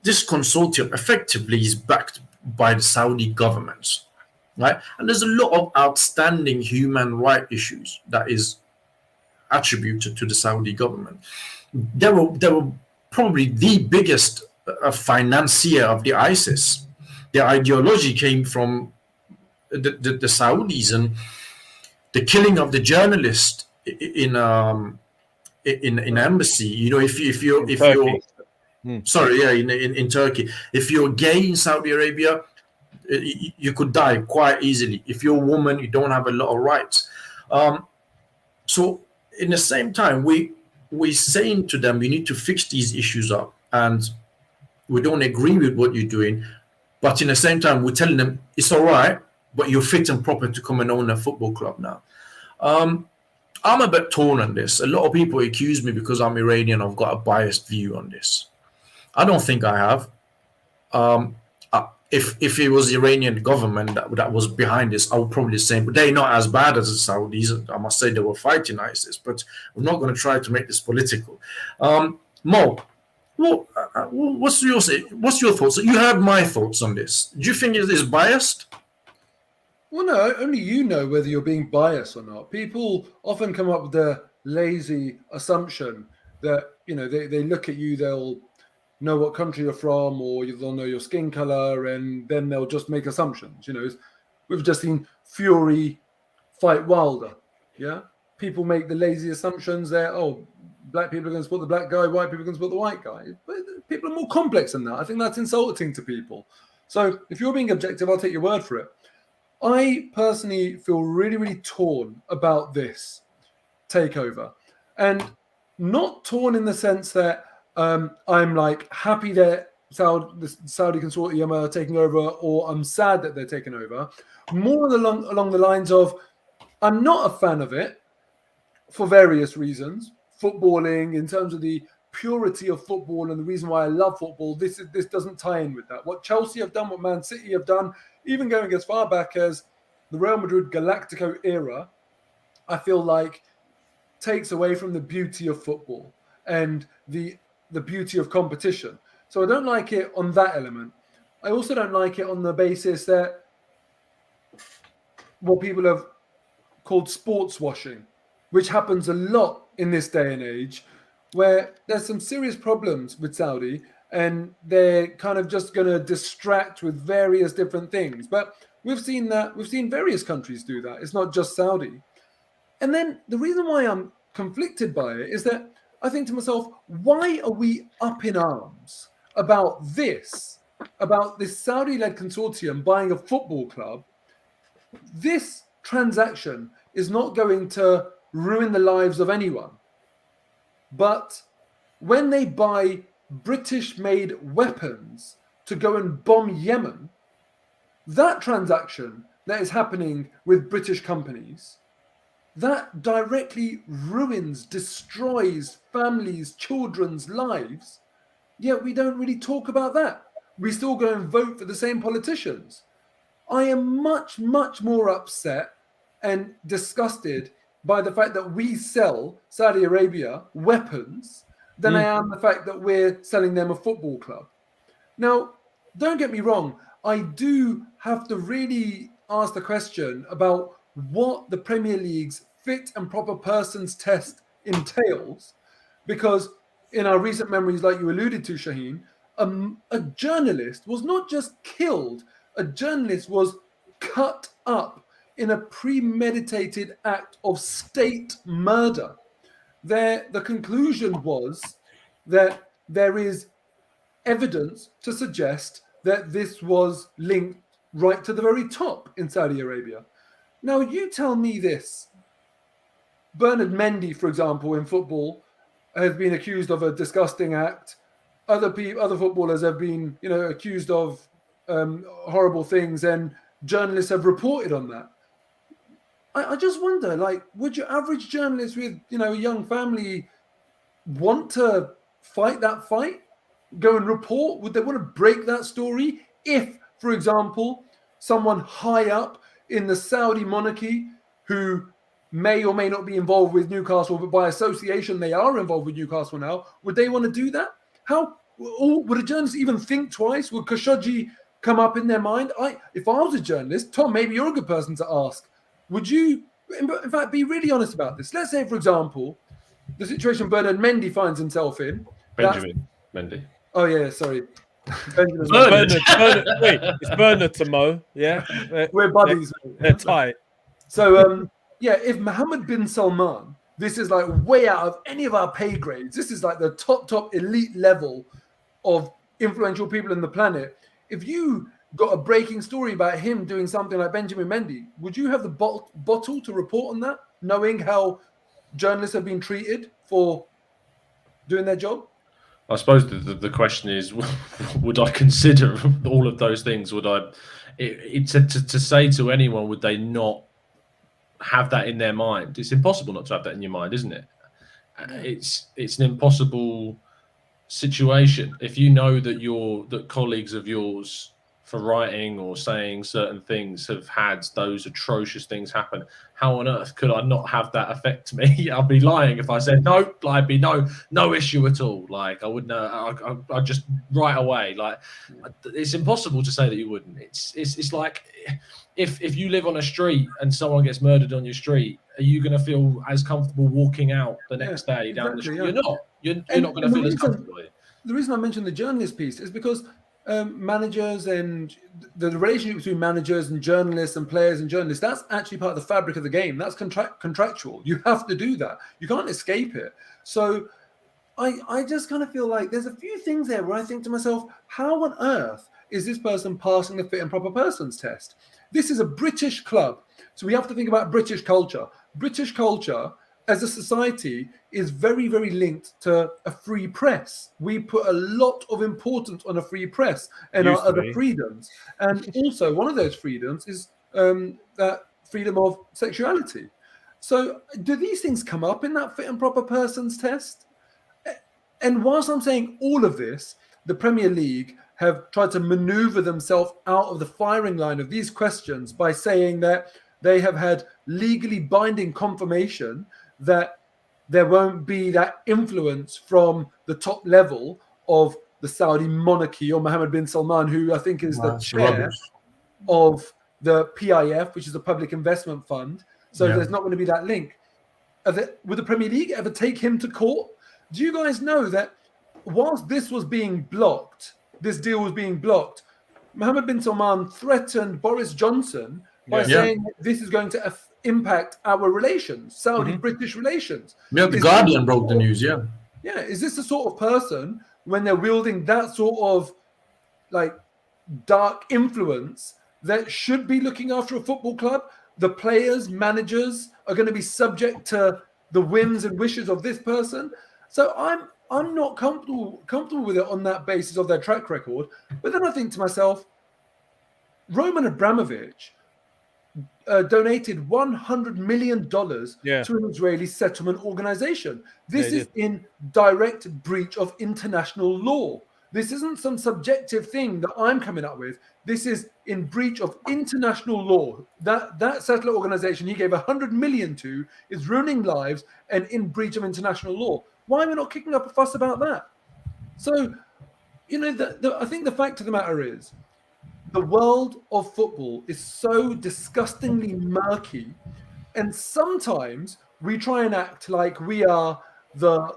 this consortium effectively is backed by the Saudi government, right? And there's a lot of outstanding human rights issues that is attributed to the Saudi government. They were probably the biggest financier of the ISIS. Their ideology came from the Saudis, and the killing of the journalist in embassy. If you're in Turkey, if you're gay in Saudi Arabia, you could die quite easily. If you're a woman, you don't have a lot of rights. So in the same time, we're saying to them, you need to fix these issues up, and we don't agree with what you're doing, but in the same time, we're telling them it's all right, but you're fit and proper to come and own a football club now. I'm a bit torn on this. A lot of people accuse me because I'm Iranian, I've got a biased view on this. I don't think I have. If it was the Iranian government that was behind this, I would probably say, but they're not as bad as the Saudis. I must say they were fighting ISIS, but we're not going to try to make this political. Mo, what's your thoughts? You heard my thoughts on this. Do you think it is biased? Well, no, only you know whether you're being biased or not. People often come up with the lazy assumption that, they look at you, they'll know what country you're from, or they'll know your skin color, and then they'll just make assumptions. We've just seen Fury fight Wilder. Yeah, people make the lazy assumptions that, black people are going to support the black guy, white people are going to support the white guy. But people are more complex than that. I think that's insulting to people. So if you're being objective, I'll take your word for it. I personally feel really, really torn about this takeover, and not torn in the sense that I'm like happy that the Saudi consortium are taking over, or I'm sad that they're taking over. More along the lines of, I'm not a fan of it for various reasons. Footballing, in terms of the purity of football and the reason why I love football, this doesn't tie in with that. What Chelsea have done, what Man City have done, even going as far back as the Real Madrid Galactico era, I feel like takes away from the beauty of football and the beauty of competition. So I don't like it on that element. I also don't like it on the basis that what people have called sports washing, which happens a lot in this day and age, where there's some serious problems with Saudi, and they're kind of just going to distract with various different things. But we've seen various countries do that. It's not just Saudi. And then the reason why I'm conflicted by it is that I think to myself, why are we up in arms about this Saudi-led consortium buying a football club? This transaction is not going to ruin the lives of anyone. But when they buy British-made weapons to go and bomb Yemen, that transaction that is happening with British companies, that directly ruins, destroys families, children's lives, yet we don't really talk about that. We still go and vote for the same politicians. I am much, much more upset and disgusted by the fact that we sell Saudi Arabia weapons than I am the fact that we're selling them a football club. Now, don't get me wrong, I do have to really ask the question about what the Premier League's fit and proper persons test entails, because in our recent memories, like you alluded to, Shaheen, a journalist was not just killed, a journalist was cut up in a premeditated act of state murder. The conclusion was that there is evidence to suggest that this was linked right to the very top in Saudi Arabia. Now, you tell me this. Bernard Mendy, for example, in football, has been accused of a disgusting act. Other footballers have been, accused of horrible things, and journalists have reported on that. I just wonder, would your average journalist with, a young family want to fight that fight? Go and report? Would they want to break that story if, for example, someone high up in the Saudi monarchy who may or may not be involved with Newcastle, but by association they are involved with Newcastle now, would they want to do that? Would a journalist even think twice? Would Khashoggi come up in their mind? If I was a journalist, Tom, maybe you're a good person to ask. Would you, in fact, be really honest about this? Let's say, for example, the situation Bernard Mendy finds himself in. Benjamin Mendy. Oh, yeah, sorry. Bernard. Wait, it's Bernard to Mo. Yeah. We're buddies. They're tight. So, if Mohammed bin Salman, this is like way out of any of our pay grades. This is like the top elite level of influential people in the planet. If you got a breaking story about him doing something like Benjamin Mendy, would you have the bottle to report on that, knowing how journalists have been treated for doing their job? I suppose the question is, would I consider all of those things? Would I, to say to anyone, would they not have that in their mind? It's impossible not to have that in your mind, isn't it? It's an impossible situation. If you know that colleagues of yours, for writing or saying certain things, have had those atrocious things happen, how on earth could I not have that affect me? I'd be lying if I said no. I'd be no issue at all. Like I wouldn't. I'd just right away. Like it's impossible to say that you wouldn't. It's like if you live on a street and someone gets murdered on your street, are you going to feel as comfortable walking out the next day down the street? Yeah. You're not. You're not going to feel as comfortable. The reason I mentioned the journalist piece is because managers and the relationship between managers and journalists and players and journalists, that's actually part of the fabric of the game. That's contractual. You have to do that. You can't escape it. So I just kind of feel like there's a few things there where I think to myself, how on earth is this person passing the fit and proper persons test? This is a British club. So we have to think about British culture. British culture as a society is very, very linked to a free press. We put a lot of importance on a free press and our other freedoms. And also one of those freedoms is that freedom of sexuality. So do these things come up in that fit and proper persons test? And whilst I'm saying all of this, the Premier League have tried to maneuver themselves out of the firing line of these questions by saying that they have had legally binding confirmation that there won't be that influence from the top level of the Saudi monarchy or Mohammed bin Salman, who I think is the chair of the PIF, which is a public investment fund. So there's not going to be that link. Would the Premier League ever take him to court? Do you guys know that whilst this was being blocked, this deal was being blocked, Mohammed bin Salman threatened Boris Johnson by saying this is going to impact our relations, Saudi-British relations. Yeah, the Guardian broke the news, Yeah, is this the sort of person, when they're wielding that sort of dark influence, that should be looking after a football club? The players, managers are going to be subject to the whims and wishes of this person. So I'm not comfortable with it on that basis of their track record. But then I think to myself, Roman Abramovich donated $100 million to an Israeli settlement organization. This is in direct breach of international law. This isn't some subjective thing that I'm coming up with. This is in breach of international law. That settler organization he gave $100 million to is ruining lives and in breach of international law. Why are we not kicking up a fuss about that? So, I think the fact of the matter is, the world of football is so disgustingly murky, and sometimes we try and act like we are the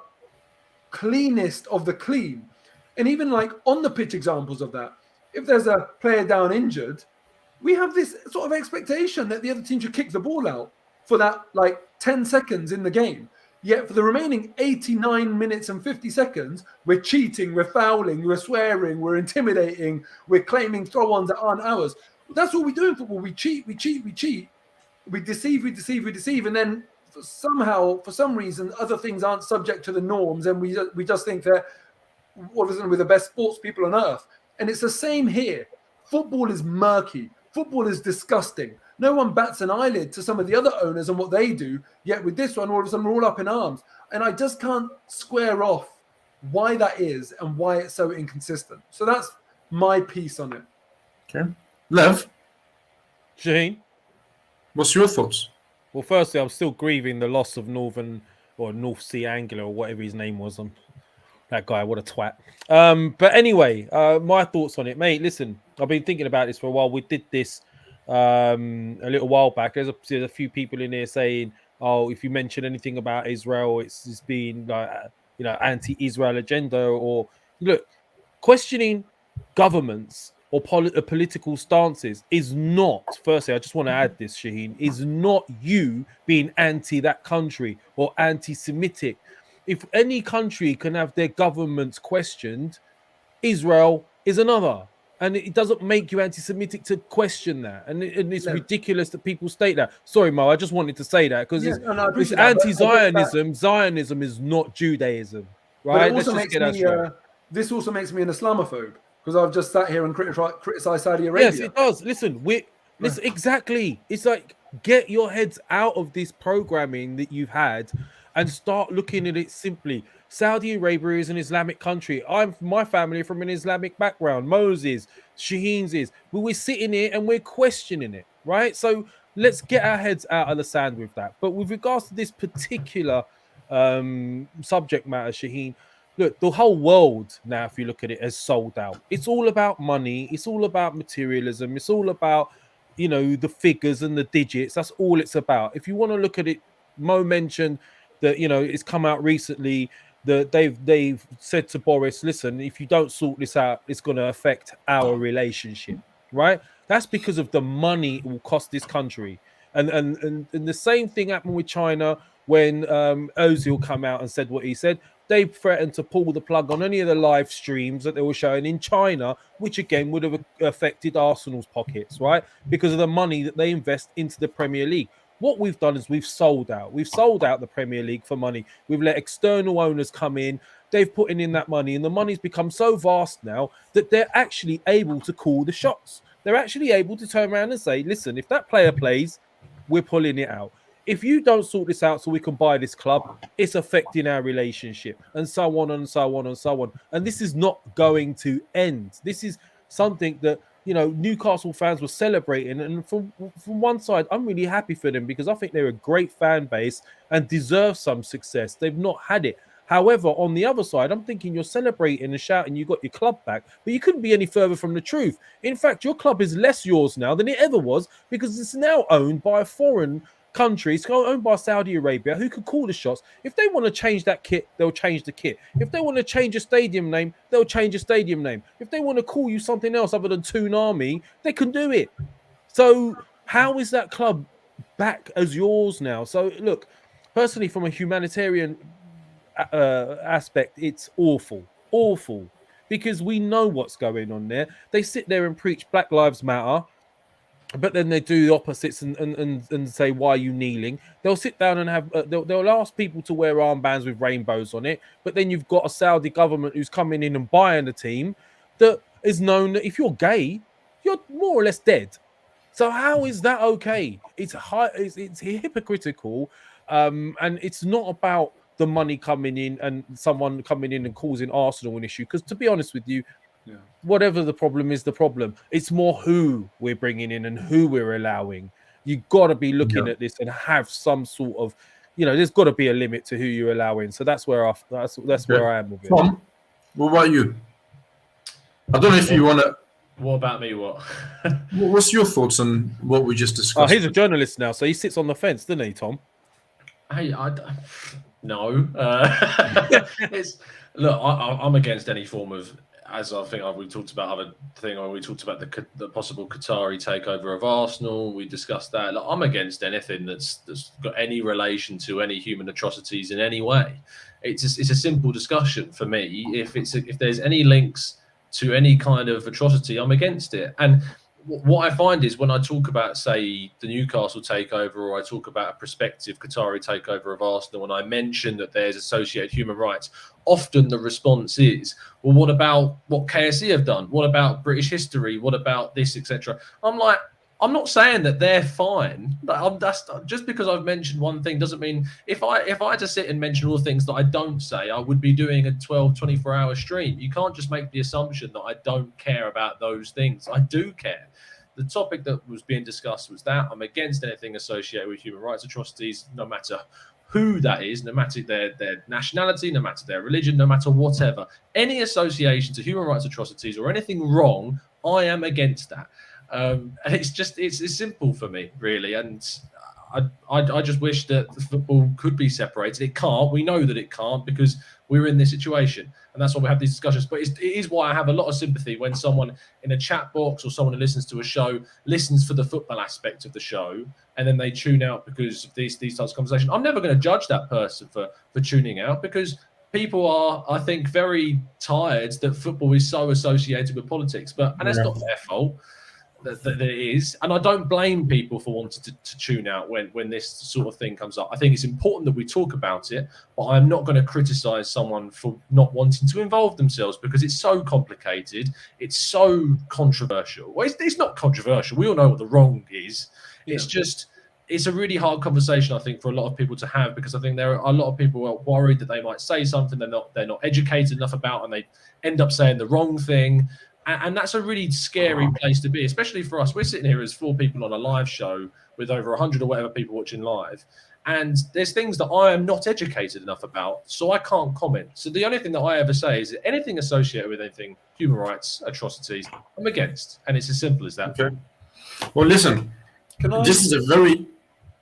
cleanest of the clean. And even like on the pitch examples of that, if there's a player down injured, we have this sort of expectation that the other team should kick the ball out for that like 10 seconds in the game. Yet for the remaining 89 minutes and 50 seconds, we're cheating, we're fouling, we're swearing, we're intimidating, we're claiming throw-ons that aren't ours. That's what we do in football. We cheat, we deceive, and then somehow, for some reason, other things aren't subject to the norms, and we just think that all of a sudden we're the best sports people on earth. And it's the same here. Football is murky. Football is disgusting. No one bats an eyelid to some of the other owners and what they do. Yet with this one, all of a sudden we're all up in arms. And I just can't square off why that is and why it's so inconsistent. So that's my piece on it. Okay. Lev, Shaheen? What's your thoughts? Well, firstly, I'm still grieving the loss of North Sea Angler or whatever his name was. That guy, what a twat. But anyway, my thoughts on it, mate. Listen, I've been thinking about this for a while. We did this a little while back. There's a few people in here saying, "Oh, if you mention anything about Israel, it's been like anti-Israel agenda." Or look, questioning governments or political stances is not. Firstly, I just want to add this, Shaheen, is not you being anti that country or anti-Semitic. If any country can have their governments questioned, Israel is another. And it doesn't make you anti-Semitic to question that. And it's ridiculous that people state that. Sorry, Mo, I just wanted to say that because it's anti-Zionism. Zionism is not Judaism, right? This also makes me an Islamophobe because I've just sat here and criticized Saudi Arabia. Yes, it does. Listen, exactly. It's like, get your heads out of this programming that you've had and start looking at it simply. Saudi Arabia is an Islamic country. My family from an Islamic background. Moses, Shaheen's is. But we're sitting here and we're questioning it, right? So let's get our heads out of the sand with that. But with regards to this particular subject matter, Shaheen, look, the whole world now, if you look at it, has sold out. It's all about money. It's all about materialism. It's all about, the figures and the digits. That's all it's about. If you want to look at it, Mo mentioned that, it's come out recently that they've said to Boris, listen, if you don't sort this out, it's going to affect our relationship, right? That's because of the money it will cost this country. And the same thing happened with China when Ozil came out and said what he said. They threatened to pull the plug on any of the live streams that they were showing in China, which again would have affected Arsenal's pockets, right? Because of the money that they invest into the Premier League. What we've done is we've sold out. We've sold out the Premier League for money. We've let external owners come in. They've put in that money, and the money's become so vast now that they're actually able to call the shots. They're actually able to turn around and say, listen, if that player plays, we're pulling it out. If you don't sort this out so we can buy this club, it's affecting our relationship, and so on and so on and so on. And this is not going to end. This is something that Newcastle fans were celebrating, and from one side, I'm really happy for them because I think they're a great fan base and deserve some success. They've not had it. However, on the other side, I'm thinking you're celebrating and shouting you got your club back, but you couldn't be any further from the truth. In fact, your club is less yours now than it ever was because it's now owned by a foreign country. It's owned by Saudi Arabia, who can call the shots. If they want to change that kit, they'll change the kit. If they want to change a stadium name, they'll change a stadium name. If they want to call you something else other than Toon Army, they can do it. So how is that club back as yours now? So look, personally, from a humanitarian aspect, it's awful, because we know what's going on there. They sit there and preach Black Lives Matter. But then they do the opposites and say, why are you kneeling? They'll sit down and have they'll ask people to wear armbands with rainbows on it. But then you've got a Saudi government who's coming in and buying a team that is known that if you're gay, you're more or less dead. So how is that okay? It's hypocritical, and it's not about the money coming in and someone coming in and causing Arsenal an issue. Because to be honest with you, whatever the problem is, the problem. It's more who we're bringing in and who we're allowing. You've got to be looking at this and have some sort of, there's got to be a limit to who you're allowing. So that's where that's where I am with it. Tom, what about you? I don't know if you want to. What about me? What? What's your thoughts on what we just discussed? Oh, he's a journalist now, so he sits on the fence, doesn't he, Tom? Hey, no. I'm against any form of, as I think we talked about other thing, or we talked about the possible Qatari takeover of Arsenal. We discussed that. I'm against anything that's got any relation to any human atrocities in any way. It's a simple discussion for me. If there's any links to any kind of atrocity, I'm against it. And what I find is when I talk about, say, the Newcastle takeover, or I talk about a prospective Qatari takeover of Arsenal, and I mention that there's associated human rights, often the response is, well, what about what KSE have done? What about British history? What about this, etc.? I'm like, I'm not saying that they're fine. That's just because I've mentioned one thing doesn't mean if I had to sit and mention all the things that I don't say, I would be doing a 24-hour stream. You can't just make the assumption that I don't care about those things. I do care. The topic that was being discussed was that I'm against anything associated with human rights atrocities, no matter who that is, no matter their nationality, no matter their religion, no matter whatever. Any association to human rights atrocities or anything wrong, I am against that. And it's simple for me, really. And I just wish that the football could be separated. It can't. We know that it can't because we're in this situation. And that's why we have these discussions. But it is why I have a lot of sympathy when someone in a chat box or someone who listens to a show listens for the football aspect of the show and then they tune out because of these types of conversations. I'm never going to judge that person for tuning out because people are, I think, very tired that football is so associated with politics. And that's not their fault. That it is, and I don't blame people for wanting to tune out when this sort of thing comes up. I think it's important that we talk about it, but I'm not going to criticize someone for not wanting to involve themselves because it's so complicated, it's so controversial. Well, it's not controversial. We all know what the wrong is. It's just it's a really hard conversation, I think, for a lot of people to have because I think there are a lot of people who are worried that they might say something they're not educated enough about, and they end up saying the wrong thing. And that's a really scary place to be, especially for us. We're sitting here as 4 people on a live show with over 100 or whatever people watching live. And there's things that I am not educated enough about, so I can't comment. So the only thing that I ever say is that anything associated with anything, human rights, atrocities, I'm against. And it's as simple as that. Okay. Well, listen, this is a very...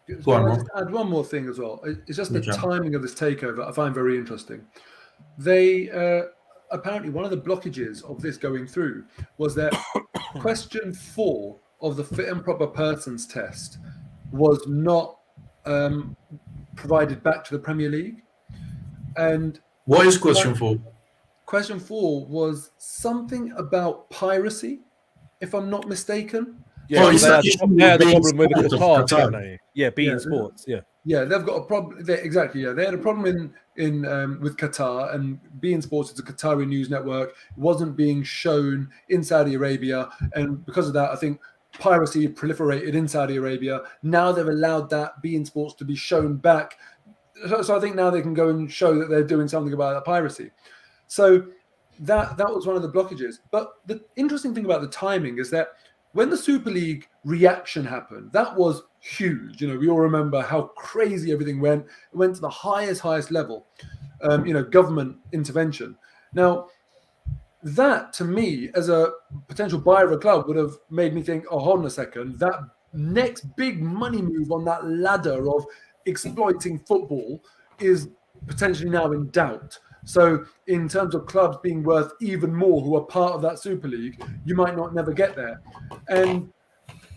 Can I just add one more thing as well? It's just the timing of this takeover I find very interesting. They... apparently, one of the blockages of this going through was that question 4 of the fit and proper persons test was not provided back to the Premier League. And what is question 4? Question 4 was something about piracy, if I'm not mistaken. Yeah, they had a problem with the Qatar. Yeah, beIN Sports. Yeah, they've got a problem. Exactly. Yeah, they had a problem in with Qatar, and beIN Sports is a Qatari news network. It wasn't being shown in Saudi Arabia, and because of that, I think piracy proliferated in Saudi Arabia. Now they've allowed that beIN Sports to be shown back, so I think now they can go and show that they're doing something about that piracy. So that was one of the blockages. But the interesting thing about the timing is that when the Super League reaction happened, that was huge. We all remember how crazy everything went. It went to the highest level, government intervention. Now, that to me, as a potential buyer of a club, would have made me think, oh, hold on a second, that next big money move on that ladder of exploiting football is potentially now in doubt. So in terms of clubs being worth even more who are part of that Super League, you might not never get there. And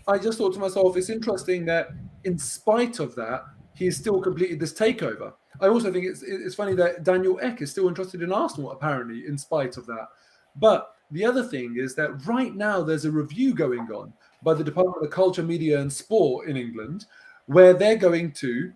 I just thought to myself, it's interesting that in spite of that, he's still completed this takeover. I also think it's funny that Daniel Ek is still interested in Arsenal, apparently, in spite of that. But the other thing is that right now there's a review going on by the Department of Culture, Media and Sport in England, where they're going to,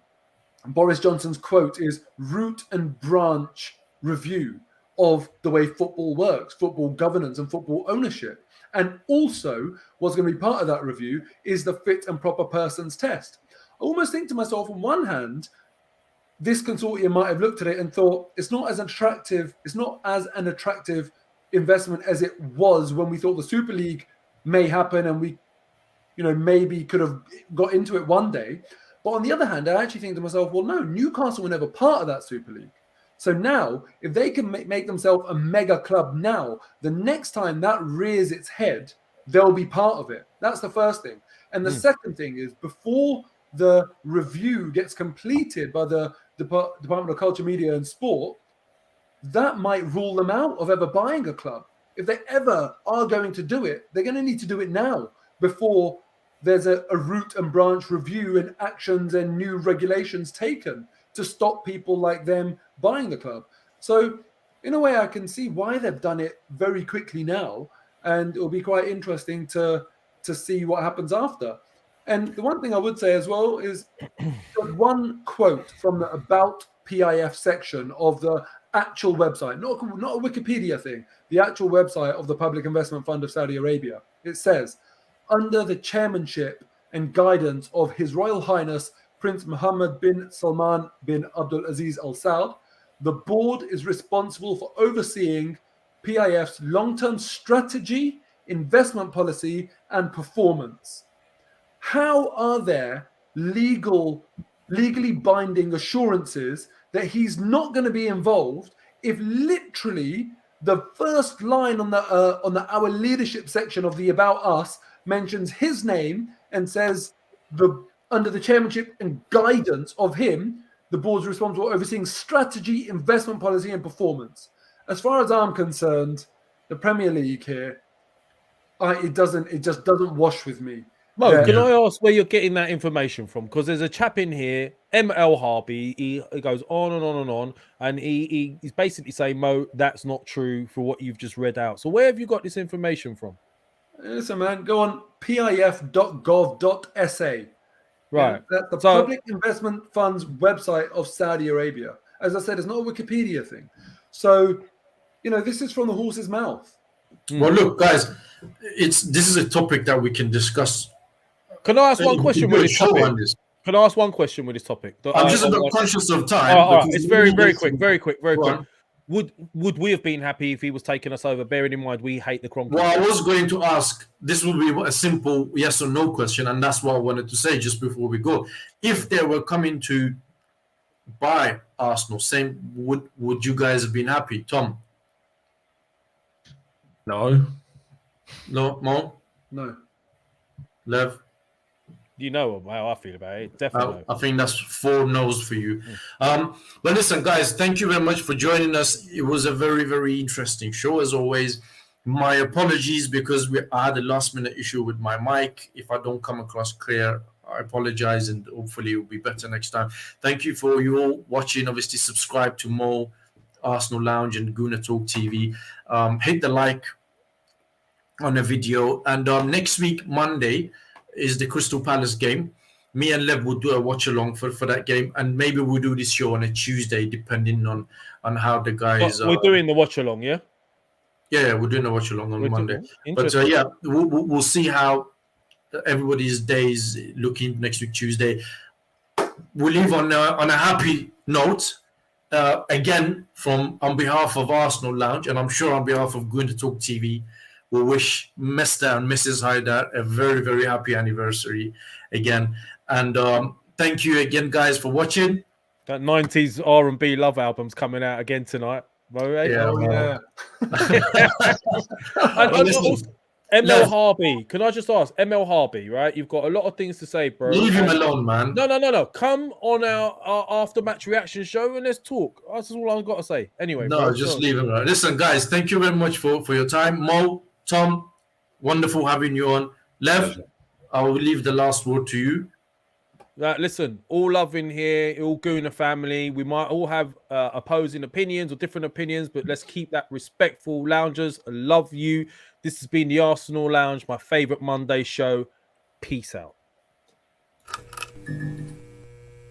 Boris Johnson's quote is, root and branch review of the way football works, football governance and football ownership. And also what's going to be part of that review is the fit and proper persons test. I almost think to myself, on one hand, this consortium might have looked at it and thought it's not as an attractive investment as it was when we thought the Super League may happen and we, maybe could have got into it one day. But on the other hand, I actually think to myself, well, no, Newcastle were never part of that Super League. So now, if they can make themselves a mega club now, the next time that rears its head, they'll be part of it. That's the first thing. And the second thing is, before the review gets completed by the Department of Culture, Media and Sport, that might rule them out of ever buying a club. If they ever are going to do it, they're going to need to do it now before there's a root and branch review and actions and new regulations taken to stop people like them buying the club. So in a way, I can see why they've done it very quickly now, and it'll be quite interesting to see what happens after. And the one thing I would say as well is one quote from the About PIF section of the actual website, not a Wikipedia thing, the actual website of the Public Investment Fund of Saudi Arabia. It says, under the chairmanship and guidance of His Royal Highness Prince Mohammed bin Salman bin Abdul Aziz Al Saud, the board is responsible for overseeing PIF's long-term strategy, investment policy, and performance. How are there legally binding assurances that he's not going to be involved if literally the first line on the Our Leadership section of the About Us mentions his name and says under the chairmanship and guidance of him, the board's responsible for overseeing strategy, investment policy, and performance. As far as I'm concerned, the Premier League here, it just doesn't wash with me. Mo, can I ask where you're getting that information from? Because there's a chap in here, M.L. Harby. He goes on and on and on, and he's basically saying, Mo, that's not true for what you've just read out. So where have you got this information from? Listen, man, go on pif.gov.sa. Right. That's the Public Investment Fund's website of Saudi Arabia. As I said, it's not a Wikipedia thing. So, this is from the horse's mouth. Well, look, guys, this is a topic that we can discuss. Can I ask one question with this topic? Can I ask one question with this topic? I'm just conscious of time. All right. It's very quick. Would we have been happy if he was taking us over, bearing in mind we hate the Kroenke? Well, I was going to ask, this would be a simple yes or no question, and that's what I wanted to say just before we go. If they were coming to buy Arsenal, would you guys have been happy? Tom? No. No? Mo? No. Lev? You know how I feel about it. Definitely. I think that's 4 no's for you. But listen, guys, thank you very much for joining us. It was a very, very interesting show, as always. My apologies because I had a last-minute issue with my mic. If I don't come across clear, I apologize, and hopefully it will be better next time. Thank you for you all watching. Obviously, subscribe to Moh Arsenal Lounge and Goonertalktv. Hit the like on the video. And next week, Monday, is the Crystal Palace game. Me and Lev will do a watch along for that game, and maybe we'll do this show on a Tuesday, depending on how the guys. We're doing the watch along, yeah. Yeah, we're doing a watch along on Monday. But yeah, we'll see how everybody's days looking next week Tuesday. We'll leave on a happy note. Again, on behalf of Arsenal Lounge, and I'm sure on behalf of Goonertalktv, we wish Mr. and Mrs. Haider a very, very happy anniversary again. And thank you again, guys, for watching. That 90s R&B love album's coming out again tonight. Yeah. ML Harby, can I just ask, ML Harby, right? You've got a lot of things to say, bro. Leave him alone, man. No. Come on our after-match reaction show and let's talk. That's all I've got to say. Anyway. No, just leave him alone. Listen, guys, thank you very much for your time. Mo, Tom, wonderful having you on. Lev, I will leave the last word to you. Listen, all love in here, all Gooner family. We might all have opposing opinions or different opinions, but let's keep that respectful. Loungers, I love you. This has been the Arsenal Lounge, my favourite Monday show. Peace out.